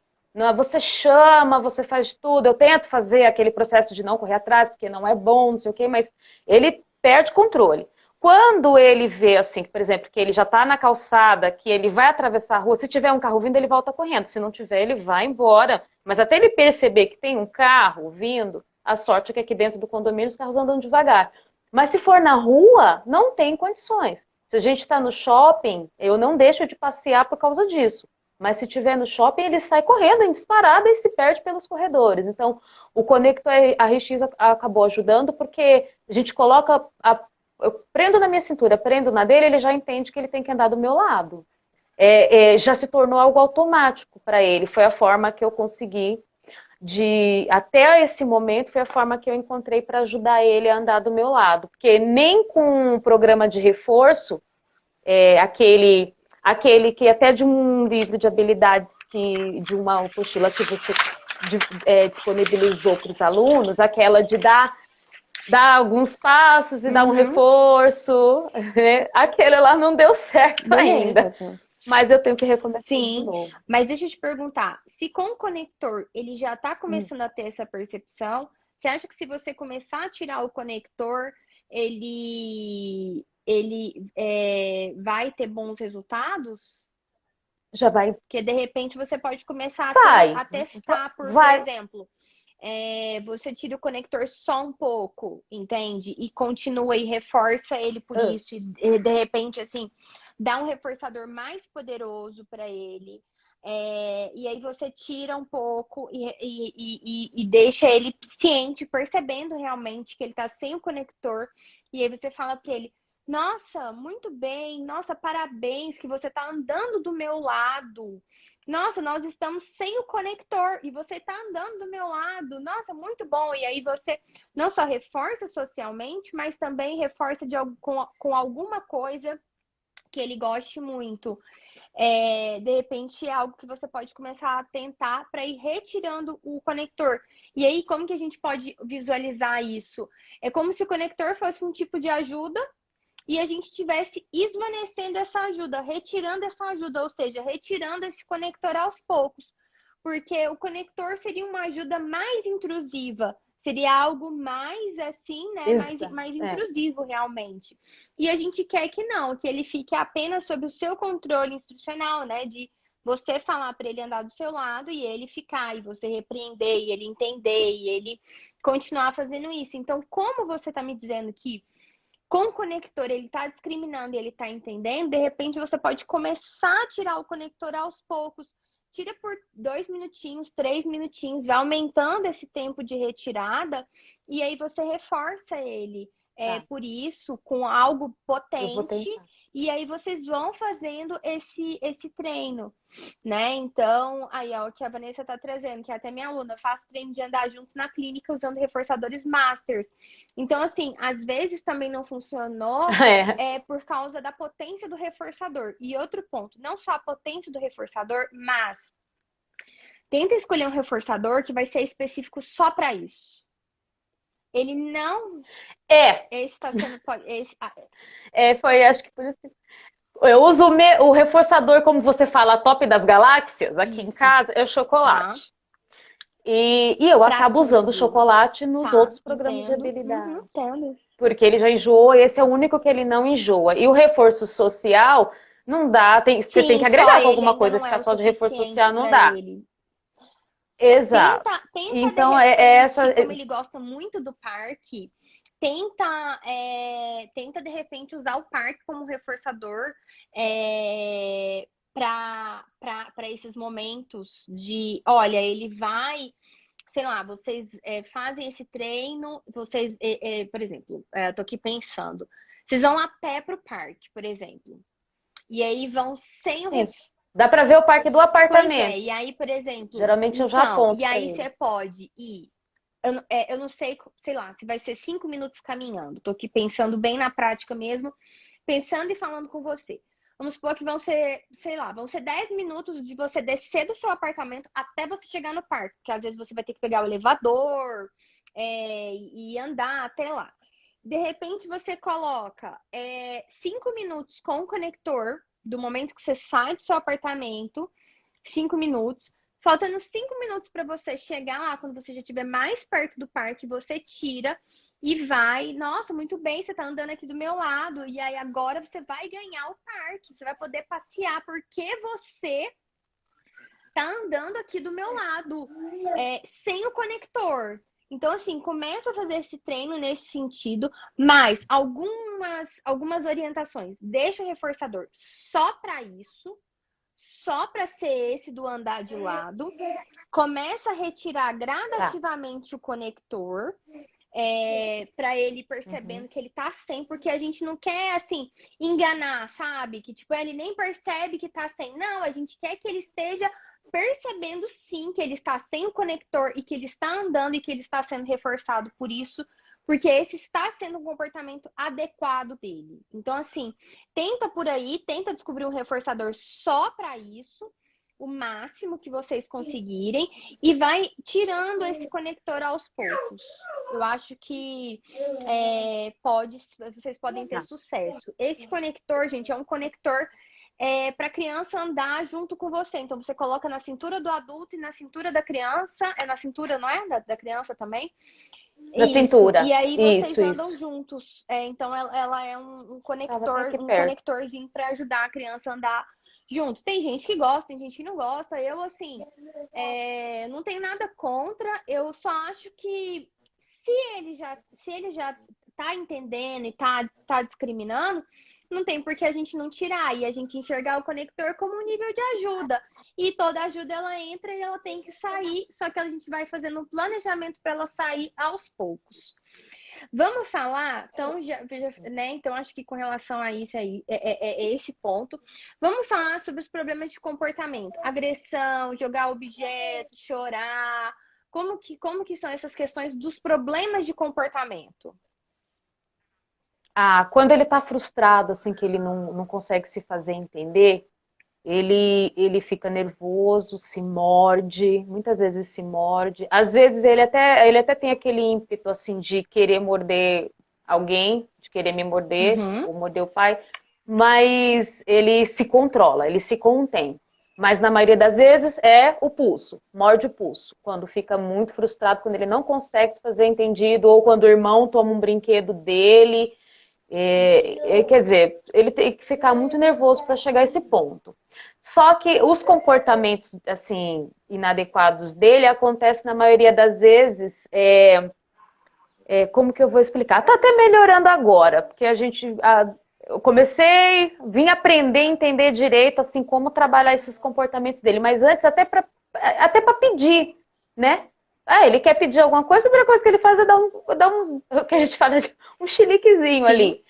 Você chama, você faz tudo. Eu tento fazer aquele processo de não correr atrás, porque não é bom, não sei o quê, mas ele perde controle. Quando ele vê, assim, por exemplo, que ele já está na calçada, que ele vai atravessar a rua, se tiver um carro vindo, ele volta correndo. Se não tiver, ele vai embora. Mas até ele perceber que tem um carro vindo, a sorte é que aqui dentro do condomínio os carros andam devagar. Mas se for na rua, não tem condições. Se a gente está no shopping, eu não deixo de passear por causa disso. Mas se tiver no shopping, ele sai correndo em disparada e se perde pelos corredores. Então, o Conector RX acabou ajudando porque a gente coloca eu prendo na minha cintura, prendo na dele, ele já entende que ele tem que andar do meu lado. Já se tornou algo automático para ele. Foi a forma que eu consegui até esse momento, foi a forma que eu encontrei para ajudar ele a andar do meu lado. Porque nem com um programa de reforço, aquele que até de um livro de habilidades, de uma apostila que você disponibilizou para os alunos, aquela de dar alguns passos e dar um reforço, né? Aquele lá não deu certo ainda. Mas eu tenho que recomeçar de novo. Mas deixa eu te perguntar, se com o conector ele já está começando a ter essa percepção, você acha que se você começar a tirar o conector, ele vai ter bons resultados? Já vai. Porque de repente você pode começar a testar por exemplo, você tira o conector só um pouco, entende? E continua e reforça ele por isso. E de repente, assim, dá um reforçador mais poderoso para ele. E aí você tira um pouco e deixa ele ciente, percebendo realmente que ele tá sem o conector. E aí você fala para ele: nossa, muito bem, nossa, parabéns que você tá andando do meu lado. Nossa, nós estamos sem o conector e você está andando do meu lado. Nossa, muito bom. E aí você não só reforça socialmente, mas também reforça com alguma coisa que ele goste muito. De repente é algo que você pode começar a tentar para ir retirando o conector. E aí, como que a gente pode visualizar isso? É como se o conector fosse um tipo de ajuda e a gente estivesse esvanecendo essa ajuda, retirando essa ajuda, ou seja, retirando esse conector aos poucos. Porque o conector seria uma ajuda mais intrusiva, seria algo mais assim, né? Mais intrusivo realmente. E a gente quer que não, que ele fique apenas sob o seu controle instrucional, né? De você falar para ele andar do seu lado e ele ficar, e você repreender, e ele entender, e ele continuar fazendo isso. Então, como você está me dizendo que com o conector ele está discriminando e ele está entendendo, de repente você pode começar a tirar o conector aos poucos. Tira por 2 minutinhos, 3 minutinhos, vai aumentando esse tempo de retirada e aí você reforça ele. Por isso, com algo potente, e aí vocês vão fazendo esse treino, né? Então, aí é o que a Vanessa tá trazendo, que até minha aluna faz treino de andar junto na clínica usando reforçadores masters. Então, assim, às vezes também não funcionou por causa da potência do reforçador. E outro ponto, não só a potência do reforçador, mas tenta escolher um reforçador que vai ser específico só para isso. Ele não... Esse tá sendo... Foi, acho que por isso que... Eu uso o reforçador, como você fala, top das galáxias, aqui em casa, é o chocolate. E eu acabo usando o chocolate nos outros programas de habilidade. Porque ele já enjoou, esse é o único que ele não enjoa. E o reforço social, não dá, você tem que agregar com alguma coisa, ficar só de reforço social não dá. Exato. Tenta então, como ele gosta muito do parque, tenta de repente usar o parque como reforçador para esses momentos de, olha, ele vai, sei lá, vocês fazem esse treino, vocês, por exemplo, eu tô aqui pensando, vocês vão a pé pro parque, por exemplo, e aí vão sem o Dá pra ver o parque do apartamento. E aí, por exemplo... Geralmente eu já aponto. E aí você pode ir... Eu não sei lá, se vai ser 5 minutos caminhando. Tô aqui pensando bem na prática mesmo. Pensando e falando com você. Vamos supor que vão ser, sei lá, vão ser 10 minutos de você descer do seu apartamento até você chegar no parque. Porque às vezes você vai ter que pegar o elevador e andar até lá. De repente você coloca 5 minutos com o conector... do momento que você sai do seu apartamento, 5 minutos, faltando 5 minutos para você chegar lá, quando você já estiver mais perto do parque, você tira e vai. Nossa, muito bem, você tá andando aqui do meu lado. E aí agora você vai ganhar o parque, você vai poder passear, porque você tá andando aqui do meu lado, sem o conector. Então, assim, começa a fazer esse treino nesse sentido, mas algumas orientações. Deixa o reforçador só para isso, só para ser esse do andar de lado. Começa a retirar gradativamente o conector, para ele percebendo que ele tá sem, porque a gente não quer, assim, enganar, sabe? Que, tipo, ele nem percebe que tá sem. Não, a gente quer que ele esteja percebendo, sim, que ele está sem o conector e que ele está andando e que ele está sendo reforçado por isso, porque esse está sendo um comportamento adequado dele. Então, assim, tenta por aí, tenta descobrir um reforçador só para isso, o máximo que vocês conseguirem, e vai tirando esse conector aos poucos. Eu acho que vocês podem ter sucesso. Esse conector, gente, é um conector para a criança andar junto com você. Então, você coloca na cintura do adulto e na cintura da criança. É na cintura, não é? Da criança também? Na cintura. E aí vocês andam Isso. juntos. Então, ela é um Tava um perto. conectorzinho para ajudar a criança a andar junto. Tem gente que gosta, tem gente que não gosta. Eu, assim, não tenho nada contra. Eu só acho que se ele já tá entendendo e tá discriminando, não tem por que a gente não tirar e a gente enxergar o conector como um nível de ajuda. E toda ajuda ela entra e ela tem que sair, só que a gente vai fazendo um planejamento para ela sair aos poucos. Vamos falar, então, né? Então, acho que com relação a isso aí, é esse ponto. Vamos falar sobre os problemas de comportamento. Agressão, jogar objetos, chorar. Como que são essas questões dos problemas de comportamento? Quando ele está frustrado, assim, que ele não consegue se fazer entender, ele fica nervoso, se morde, muitas vezes se morde. Às vezes ele até tem aquele ímpeto, assim, de querer morder alguém, de querer me morder, ou morder o pai, mas ele se controla, ele se contém. Mas na maioria das vezes é o pulso, morde o pulso. Quando fica muito frustrado, quando ele não consegue se fazer entendido, ou quando o irmão toma um brinquedo dele. Quer dizer, ele tem que ficar muito nervoso para chegar a esse ponto. Só que os comportamentos assim inadequados dele acontecem na maioria das vezes. Como que eu vou explicar? Tá até melhorando agora, porque eu vim aprender a entender direito assim como trabalhar esses comportamentos dele. Mas antes até para pedir, né? Ele quer pedir alguma coisa, a primeira coisa que ele faz é dar o que a gente fala de um chiliquezinho ali.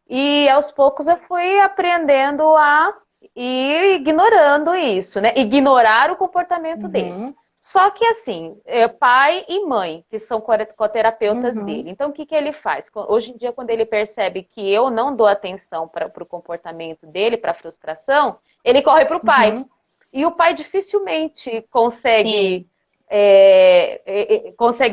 E aos poucos eu fui aprendendo a ir ignorando isso, né? Ignorar o comportamento dele. Só que assim, pai e mãe, que são coterapeutas dele. Então o que ele faz? Hoje em dia, quando ele percebe que eu não dou atenção para o comportamento dele, para a frustração, ele corre para o pai. E o pai dificilmente consegue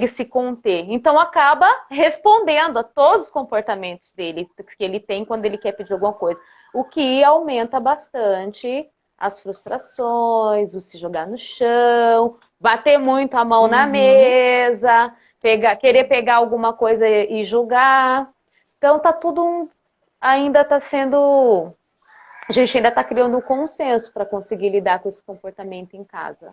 se conter. Então acaba respondendo a todos os comportamentos dele, que ele tem quando ele quer pedir alguma coisa. O que aumenta bastante as frustrações, o se jogar no chão, bater muito a mão na mesa, querer pegar alguma coisa e julgar. Então tá tudo ainda está sendo... A gente ainda está criando um consenso para conseguir lidar com esse comportamento em casa.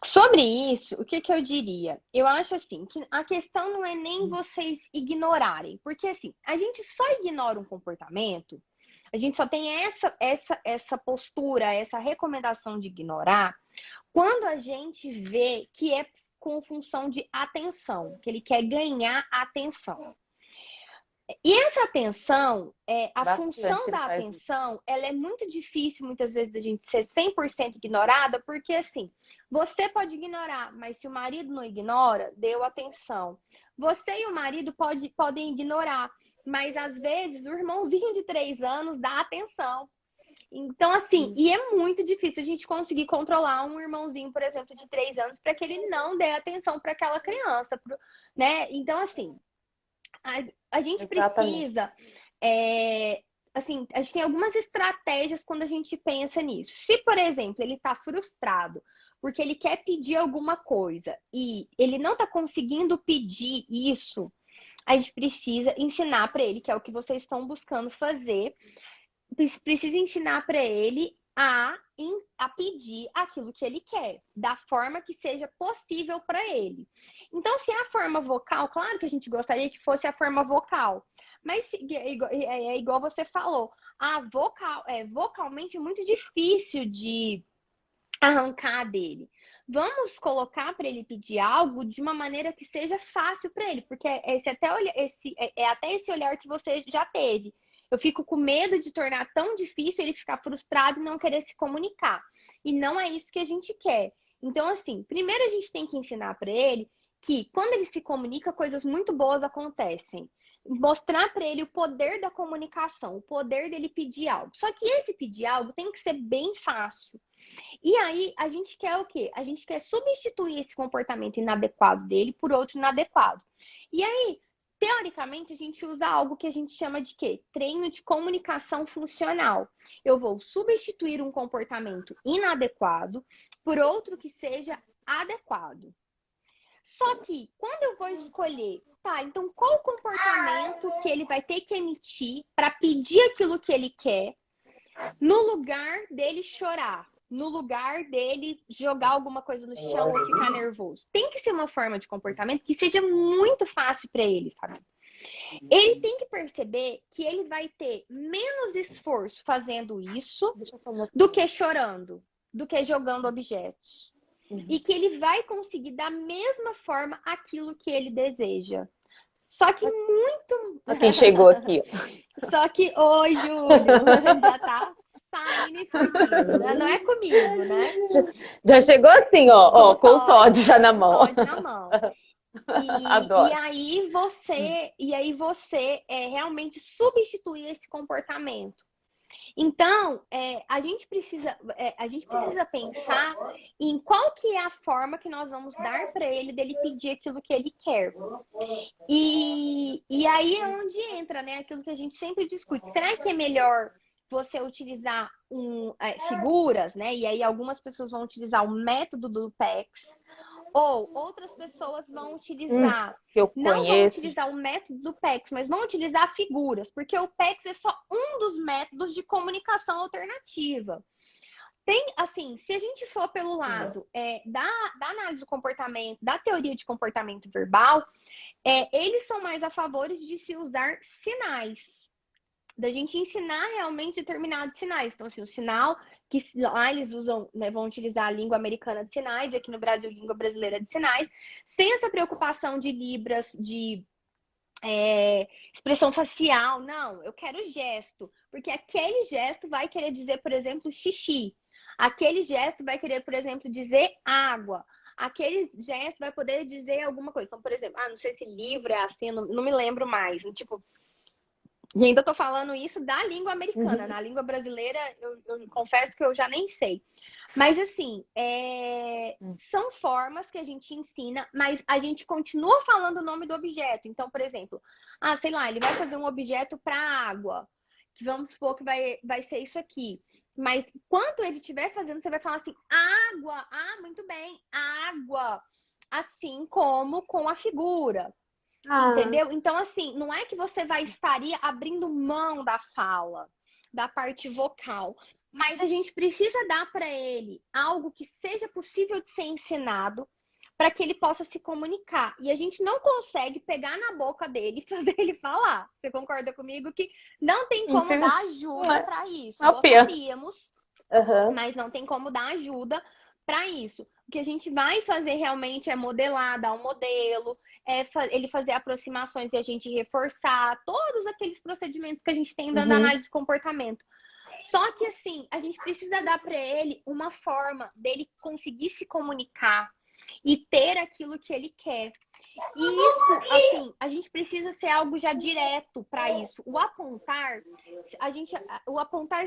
Sobre isso, o que eu diria? Eu acho assim, que a questão não é nem vocês ignorarem, porque assim, a gente só ignora um comportamento, a gente só tem essa postura, essa recomendação de ignorar, quando a gente vê que é com função de atenção, que ele quer ganhar atenção. E essa atenção, função da atenção, ela é muito difícil, muitas vezes, da gente ser 100% ignorada, porque, assim, você pode ignorar, mas se o marido não ignora, deu atenção. Você e o marido podem ignorar, mas, às vezes, o irmãozinho de 3 anos dá atenção. Então, assim, e é muito difícil a gente conseguir controlar um irmãozinho, por exemplo, de 3 anos, para que ele não dê atenção para aquela criança, né? Então, assim... A gente precisa assim, a gente tem algumas estratégias quando a gente pensa nisso. Se, por exemplo, ele está frustrado porque ele quer pedir alguma coisa e ele não está conseguindo pedir isso, a gente precisa ensinar para ele, que é o que vocês estão buscando fazer, precisa ensinar para ele a pedir aquilo que ele quer, da forma que seja possível para ele. Então, se é a forma vocal, claro que a gente gostaria que fosse a forma vocal, mas é igual você falou, vocalmente é muito difícil de arrancar dele. Vamos colocar para ele pedir algo de uma maneira que seja fácil para ele, porque é até esse olhar que você já teve. Eu fico com medo de tornar tão difícil ele ficar frustrado e não querer se comunicar. E não é isso que a gente quer. Então, assim, primeiro a gente tem que ensinar para ele que quando ele se comunica, coisas muito boas acontecem. Mostrar para ele o poder da comunicação, o poder dele pedir algo. Só que esse pedir algo tem que ser bem fácil. E aí, a gente quer o quê? A gente quer substituir esse comportamento inadequado dele por outro inadequado. E aí, teoricamente, a gente usa algo que a gente chama de quê? Treino de comunicação funcional. Eu vou substituir um comportamento inadequado por outro que seja adequado. Só que, quando eu vou escolher, tá, então qual o comportamento que ele vai ter que emitir para pedir aquilo que ele quer, no lugar dele chorar, no lugar dele jogar alguma coisa no chão ou ficar nervoso? Tem que ser uma forma de comportamento que seja muito fácil para ele, Fabi. Ele tem que perceber que ele vai ter menos esforço fazendo isso do que chorando, do que jogando objetos. E que ele vai conseguir da mesma forma aquilo que ele deseja. Só que muito... Quem chegou aqui. Só que, oi, Júlio, já tá saindo e fugindo, né? Não é comigo, né? Já chegou assim, ó, com o Todd já na mão. Todd na mão. Adoro. E aí você realmente substituir esse comportamento. Então, a gente precisa pensar em qual que é a forma que nós vamos dar para ele dele pedir aquilo que ele quer. E aí é onde entra, né, aquilo que a gente sempre discute. Será que é melhor você utilizar figuras, né? E aí algumas pessoas vão utilizar o método do PECS, ou outras pessoas vão utilizar, não vão utilizar o método do PECS, mas vão utilizar figuras, porque o PECS é só um dos métodos de comunicação alternativa. Tem, assim, se a gente for pelo lado da análise do comportamento, da teoria de comportamento verbal, eles são mais a favor de se usar sinais, da gente ensinar realmente determinados sinais. Então, assim, o sinal que lá eles usam, né, vão utilizar a língua americana de sinais, aqui no Brasil, língua brasileira de sinais, sem essa preocupação de libras, de expressão facial. Não, eu quero gesto, porque aquele gesto vai querer dizer, por exemplo, xixi. Aquele gesto vai querer, por exemplo, dizer água. Aquele gesto vai poder dizer alguma coisa. Então, por exemplo, não sei se livro é assim, não me lembro mais. Tipo, e ainda tô falando isso da língua americana. Na língua brasileira, eu confesso que eu já nem sei. Mas, assim, são formas que a gente ensina, mas a gente continua falando o nome do objeto. Então, por exemplo, sei lá, ele vai fazer um objeto para água, que vamos supor que vai ser isso aqui. Mas, quando ele estiver fazendo, você vai falar assim, água. Muito bem, água. Assim como com a figura. Entendeu? Então, assim, não é que você estaria abrindo mão da fala, da parte vocal, mas a gente precisa dar para ele algo que seja possível de ser ensinado para que ele possa se comunicar. E a gente não consegue pegar na boca dele e fazer ele falar. Você concorda comigo que não tem como dar ajuda para isso? Gostaríamos, mas não tem como dar ajuda para isso. O que a gente vai fazer realmente é modelar, dar um modelo, ele fazer aproximações e a gente reforçar todos aqueles procedimentos que a gente tem dando análise de comportamento. Só que, assim, a gente precisa dar para ele uma forma dele conseguir se comunicar e ter aquilo que ele quer. E isso, assim, a gente precisa ser algo já direto para isso. O apontar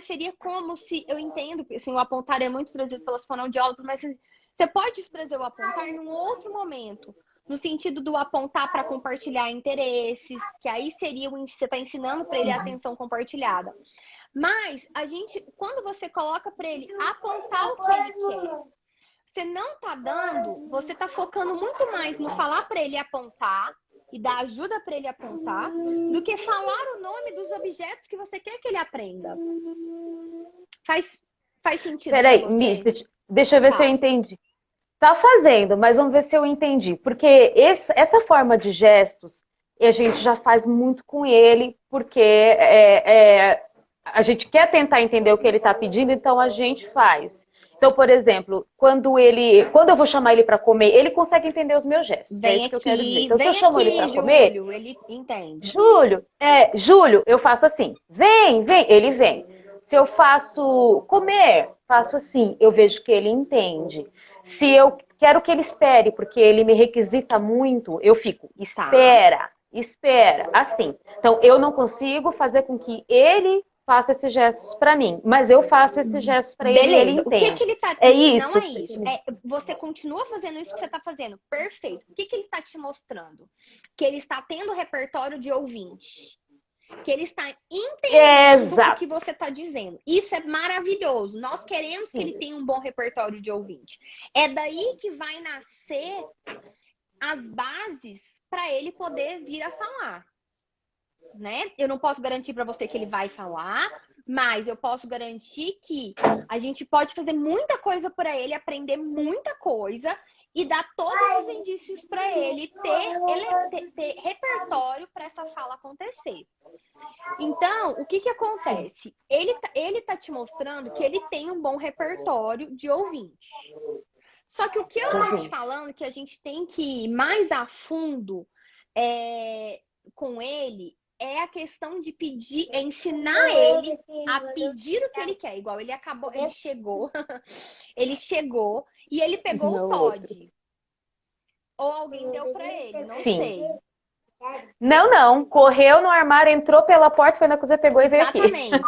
seria como se, eu entendo que assim, o apontar é muito trazido pelas fonoaudiólogas, mas você pode trazer o apontar num outro momento. no sentido do apontar para compartilhar interesses, que aí seria você está ensinando para ele a atenção compartilhada. Mas quando você coloca para ele apontar o que ele quer, você não tá dando, você tá focando muito mais no falar para ele apontar e dar ajuda para ele apontar, do que falar o nome dos objetos que você quer que ele aprenda. Faz sentido pra Peraí, você? deixa eu ver se eu entendi. Tá fazendo, mas vamos ver se eu entendi. Porque essa forma de gestos, a gente já faz muito com ele, porque a gente quer tentar entender o que ele está pedindo, então a gente faz. Então, por exemplo, quando eu vou chamar ele para comer, ele consegue entender os meus gestos. É isso que eu quero dizer. Então, se eu chamo ele para comer, Júlio, ele entende. Júlio, eu faço assim, vem, ele vem. Se eu faço comer, faço assim, eu vejo que ele entende. Se eu quero que ele espere, porque ele me requisita muito, eu fico, espera, assim. Então, eu não consigo fazer com que ele faça esses gestos para mim, mas eu faço esses gestos para ele e ele entende. O que ele tá... É isso? Não é isso. Você continua fazendo isso que você está fazendo. Perfeito. O que ele está te mostrando? Que ele está tendo repertório de ouvinte. Que ele está entendendo o que você está dizendo. Isso é maravilhoso. Nós queremos que ele tenha um bom repertório de ouvinte. É daí que vai nascer as bases para ele poder vir a falar. Né? Eu não posso garantir para você que ele vai falar, mas eu posso garantir que a gente pode fazer muita coisa para ele, aprender muita coisa e dar todos os indícios para ele ter repertório para essa fala acontecer. Então, o que acontece? Ele tá te mostrando que ele tem um bom repertório de ouvinte. Só que o que eu tô te falando que a gente tem que ir mais a fundo com ele é a questão de pedir, ensinar ele a pedir o que ele quer. Igual ele chegou, ele chegou e ele pegou o Todd. Ou alguém deu pra ele, não sei. Não. Correu no armário, entrou pela porta, foi na cozinha, pegou e veio aqui. Exatamente.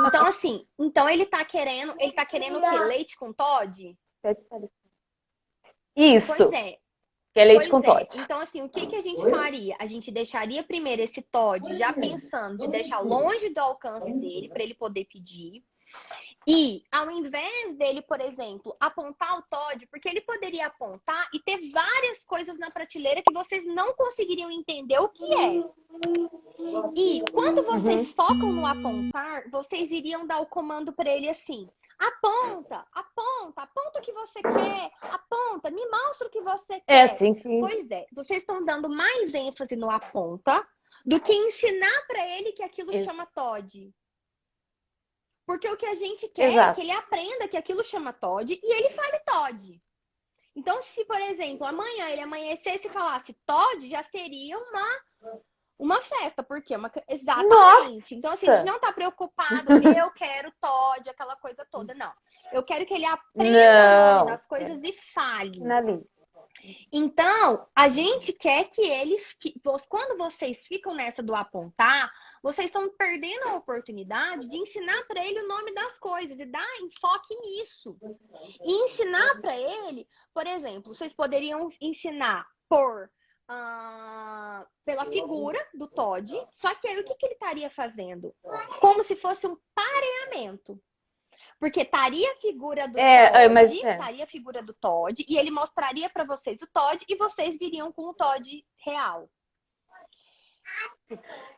Então, assim, ele tá querendo o quê? Leite com Todd? Isso. Pois é. Que é leite com Todd. Então, assim, o que a gente faria? A gente deixaria primeiro esse Todd já pensando de deixar longe do alcance dele para ele poder pedir. E ao invés dele, por exemplo, apontar o Todd, porque ele poderia apontar e ter várias coisas na prateleira que vocês não conseguiriam entender o que é. E quando vocês focam no apontar, vocês iriam dar o comando para ele assim: aponta o que você quer, aponta, me mostra o que você quer. Sim. Pois é, vocês estão dando mais ênfase no aponta do que ensinar para ele que aquilo chama Todd. Porque o que a gente quer é que ele aprenda que aquilo chama Todd e ele fale Todd. Então, se, por exemplo, amanhã ele amanhecesse e falasse Todd, já seria uma festa, porque exatamente. Nossa. Então, assim, a gente não tá preocupado, eu quero Todd, aquela coisa toda, não. Eu quero que ele aprenda o nome das coisas e fale. Então, a gente quer que quando vocês ficam nessa do apontar, vocês estão perdendo a oportunidade de ensinar para ele o nome das coisas e dar enfoque nisso. E ensinar para ele, por exemplo, vocês poderiam ensinar pela figura do Todd, só que aí o que ele estaria fazendo? Como se fosse um pareamento. Porque estaria a figura do Todd, estaria a figura do Todd, e ele mostraria para vocês o Todd, e vocês viriam com o Todd real.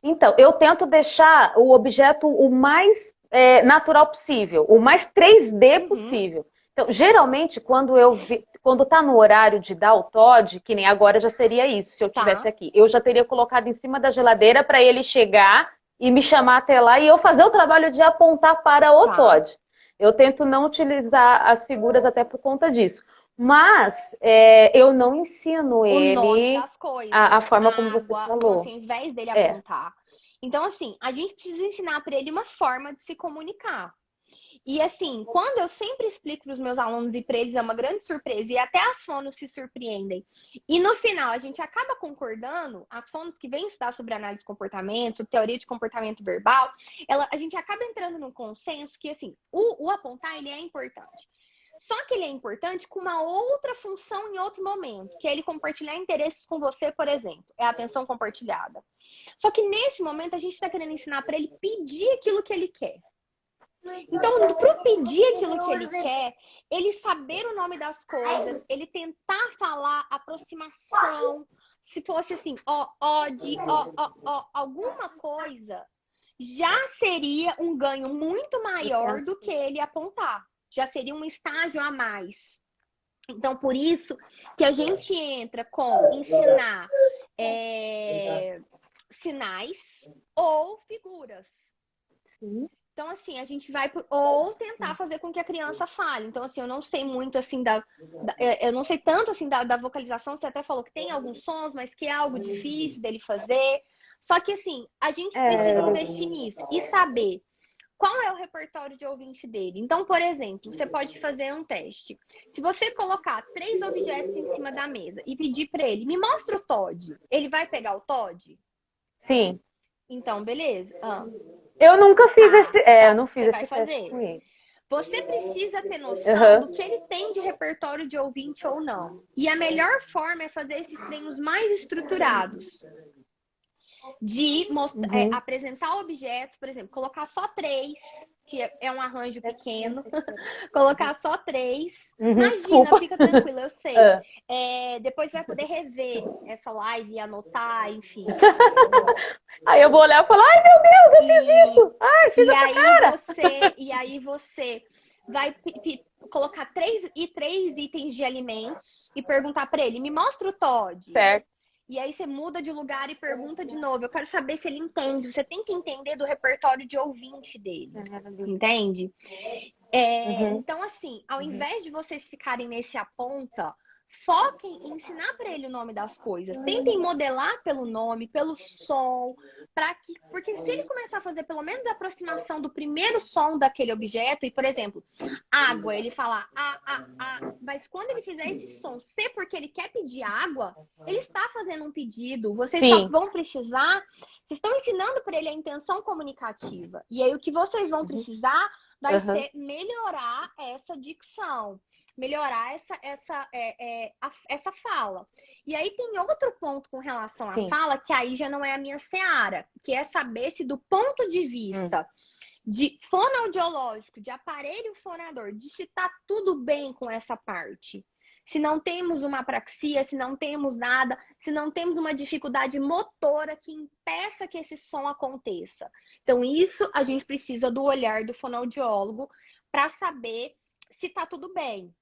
Então, eu tento deixar o objeto o mais natural possível, o mais 3D possível. Então, geralmente, quando tá no horário de dar o Todd, que nem agora já seria isso, se eu estivesse aqui, eu já teria colocado em cima da geladeira para ele chegar e me chamar até lá e eu fazer o trabalho de apontar para o Todd. Eu tento não utilizar as figuras até por conta disso. Mas eu não ensino ele nome das coisas, a forma como você falou. Então, assim, ao invés dele apontar. Então, assim, a gente precisa ensinar para ele uma forma de se comunicar. E, assim, quando eu sempre explico para os meus alunos e para eles é uma grande surpresa, e até as fonos se surpreendem. E no final, a gente acaba concordando, as fonos que vêm estudar sobre análise de comportamento, sobre teoria de comportamento verbal, a gente acaba entrando num consenso que, assim, o apontar, ele é importante. Só que ele é importante com uma outra função em outro momento, que é ele compartilhar interesses com você, por exemplo. É a atenção compartilhada. Só que nesse momento a gente está querendo ensinar para ele pedir aquilo que ele quer. Então, para pedir aquilo que ele quer, ele saber o nome das coisas, ele tentar falar aproximação, se fosse assim, alguma coisa, já seria um ganho muito maior do que ele apontar. Já seria um estágio a mais. Então, por isso que a gente entra com ensinar sinais ou figuras. Então, assim, a gente vai... Ou tentar fazer com que a criança fale. Então, assim, eu não sei muito, assim, eu não sei tanto, assim, da vocalização. Você até falou que tem alguns sons, mas que é algo difícil dele fazer. Só que, assim, a gente precisa investir nisso e saber qual é o repertório de ouvinte dele. Então, por exemplo, você pode fazer um teste. Se você colocar 3 objetos em cima da mesa e pedir para ele, me mostra o Todd, ele vai pegar o Todd? Sim. Então, beleza. Eu nunca fiz eu não fiz você esse vai fazer. teste com ele. Você precisa ter noção do que ele tem de repertório de ouvinte ou não. E a melhor forma é fazer esses treinos mais estruturados. De apresentar objetos, por exemplo, colocar só 3, que é um arranjo pequeno, colocar só 3. Imagina, Desculpa. fica tranquila, eu sei. Depois vai poder rever essa live e anotar, enfim. Aí eu vou olhar e falar, ai meu Deus, eu fiz isso! Ai, fiz essa cara! E aí você vai colocar 3 itens de alimentos e perguntar para ele, me mostra o Todd. Certo. E aí você muda de lugar e pergunta de novo. Eu quero saber se ele entende. Você tem que entender do repertório de ouvinte dele. Entende? Então, assim, ao invés de vocês ficarem nesse aponta, foquem em ensinar para ele o nome das coisas. Tentem modelar pelo nome, pelo som, porque se ele começar a fazer pelo menos a aproximação do primeiro som daquele objeto, e por exemplo, água, ele falar mas quando ele fizer esse som C porque ele quer pedir água, ele está fazendo um pedido. Vocês só vão precisar, vocês estão ensinando para ele a intenção comunicativa. E aí o que vocês vão precisar vai ser melhorar essa dicção. Melhorar essa fala. E aí tem outro ponto com relação à fala, que aí já não é a minha seara, que é saber se do ponto de vista de fonoaudiológico, de aparelho fonador, de se tá tudo bem com essa parte. Se não temos uma apraxia, se não temos nada, se não temos uma dificuldade motora que impeça que esse som aconteça. Então isso a gente precisa do olhar do fonoaudiólogo para saber se tá tudo bem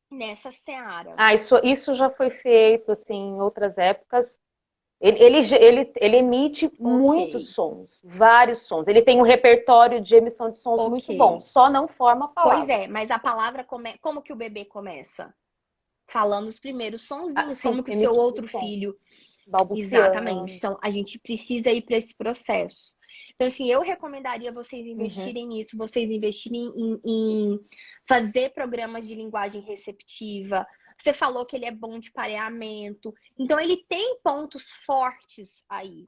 nessa seara. Isso já foi feito, assim, em outras épocas. Ele emite muitos sons, vários sons. Ele tem um repertório de emissão de sons muito bom, só não forma a palavra. Pois é, mas a palavra, como que o bebê começa? Falando os primeiros sonzinhos, como que o seu outro filho... Balbuciando. Exatamente. Então, a gente precisa ir para esse processo. Então, assim, eu recomendaria vocês investirem nisso, vocês investirem em fazer programas de linguagem receptiva. Você falou que ele é bom de pareamento. Então, ele tem pontos fortes aí.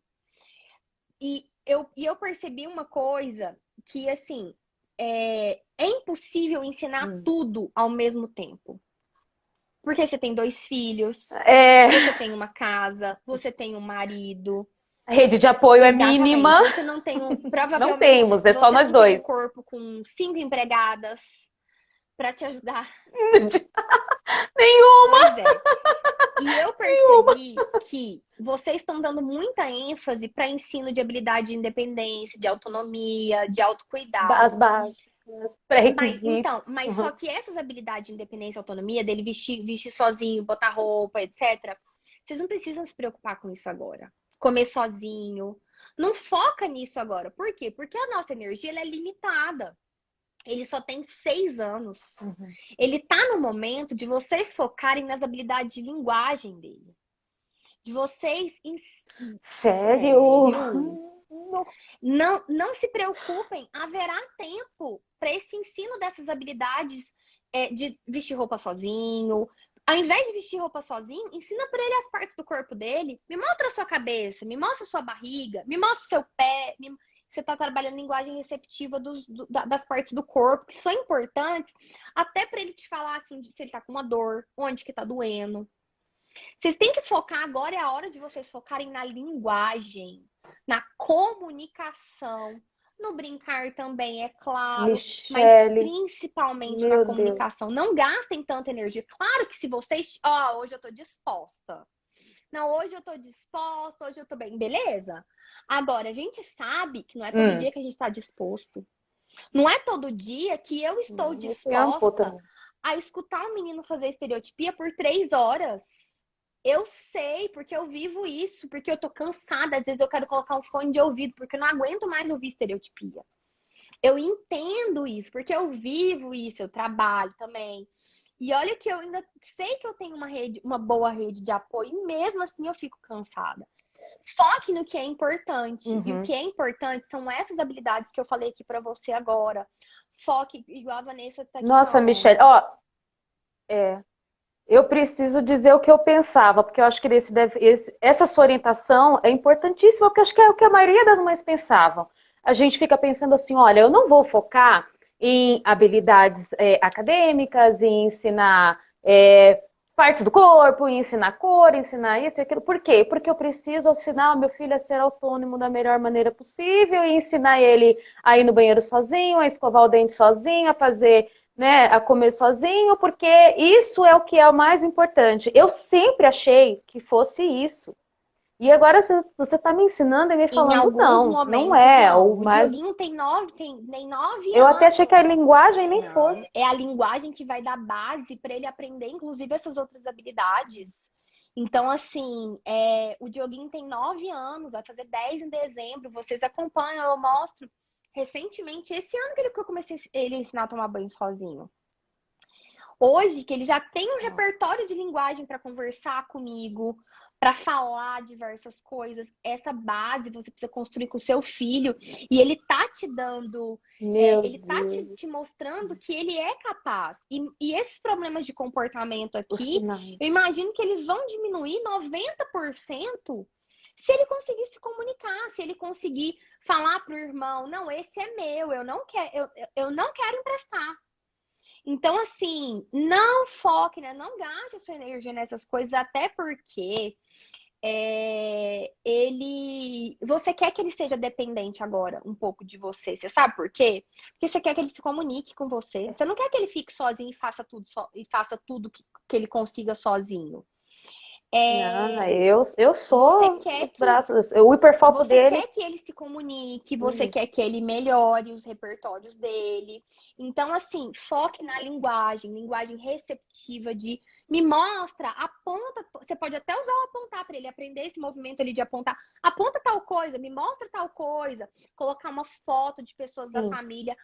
E eu percebi uma coisa que, assim, é impossível ensinar tudo ao mesmo tempo. Porque você tem 2 filhos, você tem uma casa, você tem um marido. A rede de apoio é mínima. Você não tem provavelmente não temos, é só nós dois. Tem um corpo com 5 empregadas para te ajudar. Nenhuma! Pois é. E eu percebi que vocês estão dando muita ênfase para ensino de habilidade de independência, de autonomia, de autocuidado. As bases. Mas só que essas habilidades de independência e autonomia, dele vestir sozinho, botar roupa, etc., vocês não precisam se preocupar com isso agora. Comer sozinho. Não foca nisso agora. Por quê? Porque a nossa energia ela é limitada. Ele só tem 6 anos. Ele tá no momento de vocês focarem nas habilidades de linguagem dele. De vocês... Sério? Não se preocupem, haverá tempo para esse ensino dessas habilidades de vestir roupa sozinho. Ao invés de vestir roupa sozinho, ensina para ele as partes do corpo dele. Me mostra a sua cabeça, me mostra a sua barriga, me mostra o seu pé. Você está trabalhando linguagem receptiva das partes do corpo, que são importantes, até para ele te falar assim, se ele está com uma dor, onde que está doendo. Vocês têm que focar, agora é a hora de vocês focarem na linguagem, na comunicação, no brincar também, é claro, mas Michele, principalmente na meu Deus. comunicação. Não gastem tanta energia. Claro que se vocês, ó, hoje eu tô disposta. Não, hoje eu tô disposta, hoje eu tô bem, beleza? Agora, a gente sabe que não é todo dia que a gente tá disposto. Não é todo dia que eu estou disposta a escutar um menino fazer estereotipia por 3 horas. Eu sei, porque eu vivo isso, porque eu tô cansada. Às vezes eu quero colocar um fone de ouvido, porque eu não aguento mais ouvir estereotipia. Eu entendo isso, porque eu vivo isso, eu trabalho também. E olha que eu ainda sei que eu tenho uma boa rede de apoio, e mesmo assim eu fico cansada. Foque no que é importante. E o que é importante são essas habilidades que eu falei aqui pra você agora. Foque, igual a Vanessa tá aqui Nossa, falando. Michele, ó, eu preciso dizer o que eu pensava, porque eu acho que essa sua orientação é importantíssima, porque eu acho que é o que a maioria das mães pensavam. A gente fica pensando assim, olha, eu não vou focar em habilidades acadêmicas, em ensinar partes do corpo, em ensinar cor, ensinar isso e aquilo. Por quê? Porque eu preciso ensinar o meu filho a ser autônomo da melhor maneira possível e ensinar ele a ir no banheiro sozinho, a escovar o dente sozinho, a fazer, né, a comer sozinho, porque isso é o que é o mais importante. Eu sempre achei que fosse isso. E agora você está me ensinando e me Em falando, alguns não momentos, é. não. O O mais... Dioguinho tem 9 Eu até anos. achei que a linguagem nem Não, fosse. é a linguagem que vai dar base para ele aprender, inclusive, essas outras habilidades. Então, assim, o Dioguinho tem 9 anos, vai fazer 10 em dezembro. Vocês acompanham, eu mostro. Recentemente, esse ano que eu comecei ele a ensinar a tomar banho sozinho. Hoje, que ele já tem um repertório de linguagem para conversar comigo, para falar diversas coisas, essa base você precisa construir com o seu filho. E ele tá te dando, ele tá te mostrando que ele é capaz. E esses problemas de comportamento aqui, eu imagino que eles vão diminuir 90% se ele conseguir se comunicar, se ele conseguir falar pro irmão, não, esse é meu, eu não quero emprestar. Então, assim, não foque, né? Não gaste a sua energia nessas coisas, até porque você quer que ele seja dependente agora, um pouco de você. Você sabe por quê? Porque você quer que ele se comunique com você. Você não quer que ele fique sozinho e faça tudo que ele consiga sozinho. Não, eu sou os braços, o hiperfoco dele. Você quer que ele se comunique, você quer que ele melhore os repertórios dele. Então, assim, foque na linguagem receptiva de me mostra, aponta. Você pode até usar o apontar para ele aprender esse movimento ali de apontar. Aponta tal coisa, me mostra tal coisa. Colocar uma foto de pessoas da família.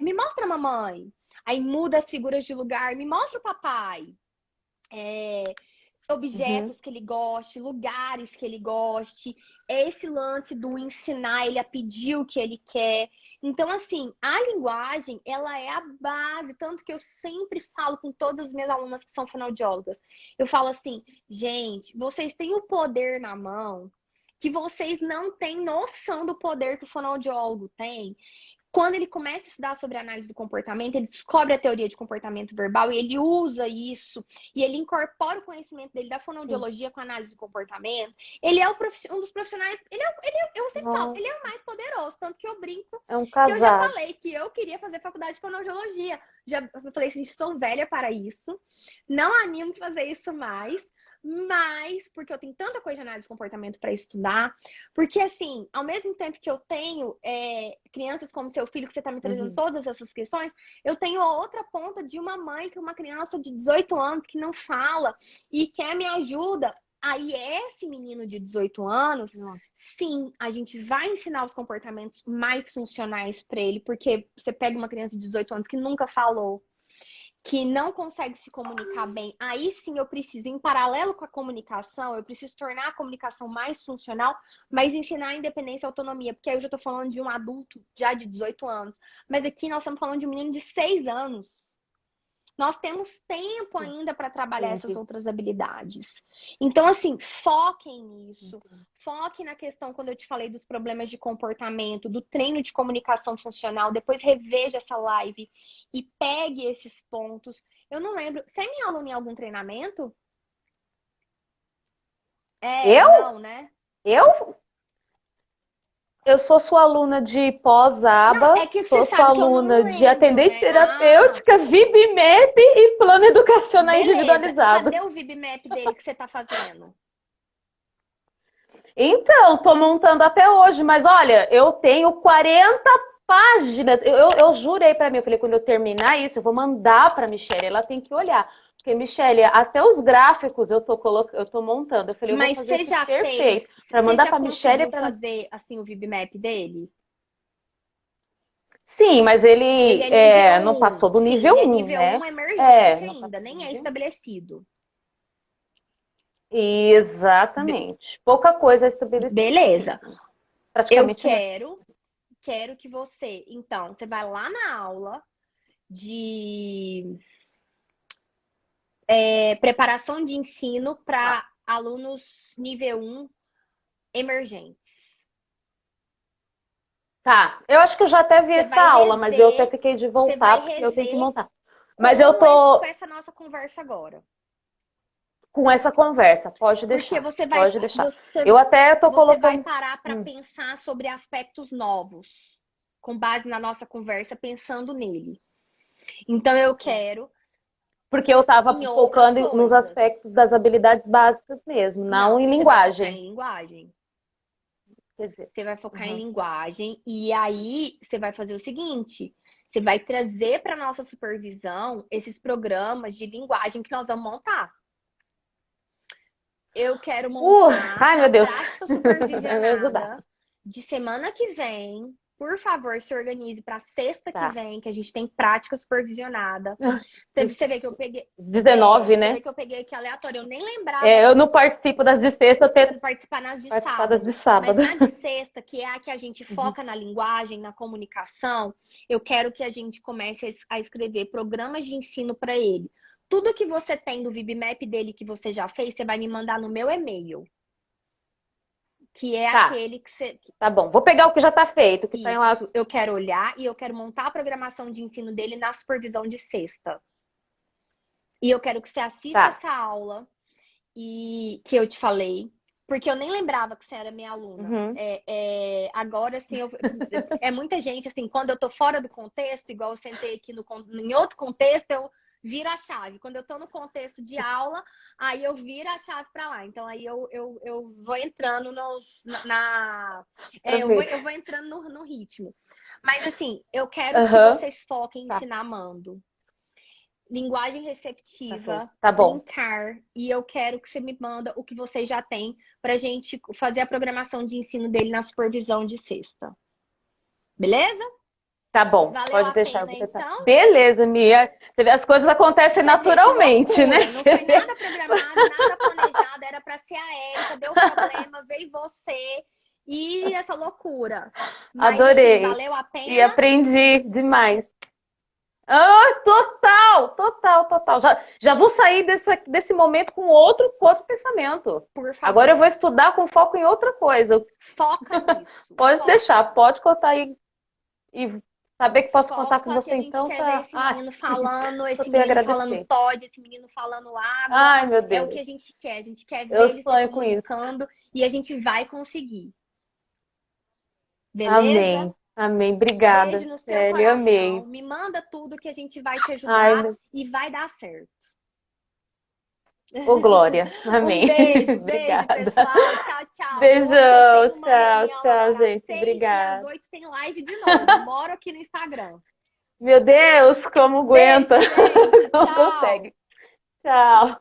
Me mostra a mamãe. Aí muda as figuras de lugar, me mostra o papai. Objetos que ele goste, lugares que ele goste, esse lance do ensinar ele a pedir o que ele quer. Então, assim, a linguagem, ela é a base, tanto que eu sempre falo com todas as minhas alunas que são fonoaudiólogas. Eu falo assim, gente, vocês têm o poder na mão que vocês não têm noção do poder que o fonoaudiólogo tem. Quando ele começa a estudar sobre análise do comportamento, ele descobre a teoria de comportamento verbal e ele usa isso, e ele incorpora o conhecimento dele da fonoaudiologia com a análise do comportamento. Ele é um dos profissionais, eu sempre falo, ele é o mais poderoso, tanto que eu brinco, que eu já falei que eu queria fazer faculdade de fonoaudiologia. Eu falei assim, estou velha para isso, não animo de fazer isso mais, mas porque eu tenho tanta coisa de análise de comportamento para estudar, porque assim, ao mesmo tempo que eu tenho crianças como seu filho, que você está me trazendo todas essas questões, eu tenho outra ponta de uma mãe que é uma criança de 18 anos que não fala e quer me ajuda. Aí esse menino de 18 anos, sim, a gente vai ensinar os comportamentos mais funcionais para ele, porque você pega uma criança de 18 anos que nunca falou, que não consegue se comunicar bem, aí sim eu preciso, em paralelo com a comunicação, eu preciso tornar a comunicação mais funcional, mas ensinar a independência e a autonomia, porque aí eu já tô falando de um adulto já de 18 anos, mas aqui nós estamos falando de um menino de 6 anos. Nós temos tempo ainda para trabalhar essas Entendi. outras habilidades. Então, assim, foquem nisso. Foque na questão, quando eu te falei dos problemas de comportamento, do treino de comunicação funcional. Depois reveja essa live e pegue esses pontos. Eu não lembro. Você é minha aluna em algum treinamento? Eu? Não, né? Eu sou sua aluna de pós-aba, Não, é que sou você sua sabe que eu não aluna de lembro, atendente né? terapêutica, VibMap e plano educacional Beleza. individualizado. Cadê o VibMap dele que você tá fazendo? Então, tô montando até hoje, mas olha, eu tenho 40 páginas. Eu jurei pra mim, eu falei, quando eu terminar isso, eu vou mandar pra Michelle, ela tem que olhar. Porque, Michelle, até os gráficos eu tô montando. Eu falei, eu vou Mas fazer você isso já fez, perfeito. Pra você mandar já pra Michelle e conseguiu pra... fazer assim o VibMap dele? Sim, mas Ele ele é nível não 1. passou do Sim, nível ele é 1, nível né? 1 emergente Não ainda, passou do nem é nível 1. estabelecido. Be- Exatamente. Pouca coisa é estabelecida, sim. Beleza. Eu Praticamente nada. quero que você, então, você vai lá na aula de preparação de ensino Tá. para alunos nível 1 emergentes. Tá. Eu acho que eu já até vi Você essa vai aula, mas eu até rever, fiquei de você vai voltar porque eu tenho que rever montar. Mas eu com tô essa nossa conversa agora. com essa conversa. Pode Porque deixar. Pode deixar. você, Eu até tô você vai colocando. parar para pensar sobre aspectos novos, com base na nossa conversa, pensando nele. Então eu quero Porque eu tava em outras focando nos coisas. aspectos das habilidades básicas mesmo, não Não, em você vai focar linguagem. em linguagem. Quer dizer, Você vai focar em uhum. linguagem e aí você vai fazer o seguinte: você vai trazer para nossa supervisão esses programas de linguagem que nós vamos montar. Eu quero montar Ai, a meu Deus. prática Vai me ajudar. supervisionada de semana que vem. Por favor, se organize para sexta que Tá. vem, que a gente tem prática supervisionada. Você vê que eu peguei. 19, Você vê né? que eu peguei aqui aleatório. Eu nem lembrava Eu não participo das de sexta, eu tento participar nas de participar das de sábado. Mas sábado. na de sexta, que é a que a gente Uhum. foca na linguagem, na comunicação, eu quero que a gente comece a escrever programas de ensino para ele. Tudo que você tem do VibMap dele que você já fez, você vai me mandar no meu e-mail. Que é Tá, aquele que você. tá bom. Vou pegar o que já tá feito, que tá lá. Isso, eu quero olhar e eu quero montar a programação de ensino dele na supervisão de sexta. E eu quero que você assista Tá. essa aula e que eu te falei, porque eu nem lembrava que você era minha aluna. Uhum. Agora, assim, é muita gente, assim, quando eu tô fora do contexto, igual eu sentei aqui em outro contexto, eu viro a chave. Quando eu tô no contexto de aula, aí eu viro a chave para lá. Então, aí eu vou entrando eu vou entrando no ritmo. Mas, assim, eu quero que Uhum. vocês foquem em Tá. ensinar amando. Linguagem receptiva, Tá bom. brincar, e eu quero que você me manda o que você já tem pra gente fazer a programação de ensino dele na supervisão de sexta. Beleza? Tá bom, Valeu pode a deixar. pena, então? Beleza, Mia. Você vê, as coisas acontecem Você vê que naturalmente, loucura. né? Não foi nada programado, nada planejado, era pra ser a Érica, deu problema, veio você e essa loucura. Mas Adorei. assim, valeu a E pena? aprendi demais. Total. Já vou sair desse momento com outro pensamento. Por favor. Agora eu vou estudar com foco em outra coisa. Foca nisso. Pode foca. deixar, pode contar aí e saber que posso contar com Foca você, que a gente então quer tá. ver esse menino falando, esse tenho a menino falando agradecer. Todd, esse menino falando água. Ai, meu É o Deus. que a gente quer. A gente quer ver Eu ele se sonho com isso. comunicando e a gente vai conseguir. Beleza? Amém. Amém. Obrigada. Beijo no seu Sério, coração. amei. Me manda tudo que a gente vai te ajudar Ai, e vai dar certo. ô Glória. Amém. Beijo, Obrigada. pessoal. Tchau. Beijão. Eu tenho uma reunião Tchau, agora gente. às 6 e às Obrigada. 8 tem live de novo. Moro aqui no Instagram. Meu Deus, como aguenta? Beijo, gente. Não Tchau. consegue. Tchau.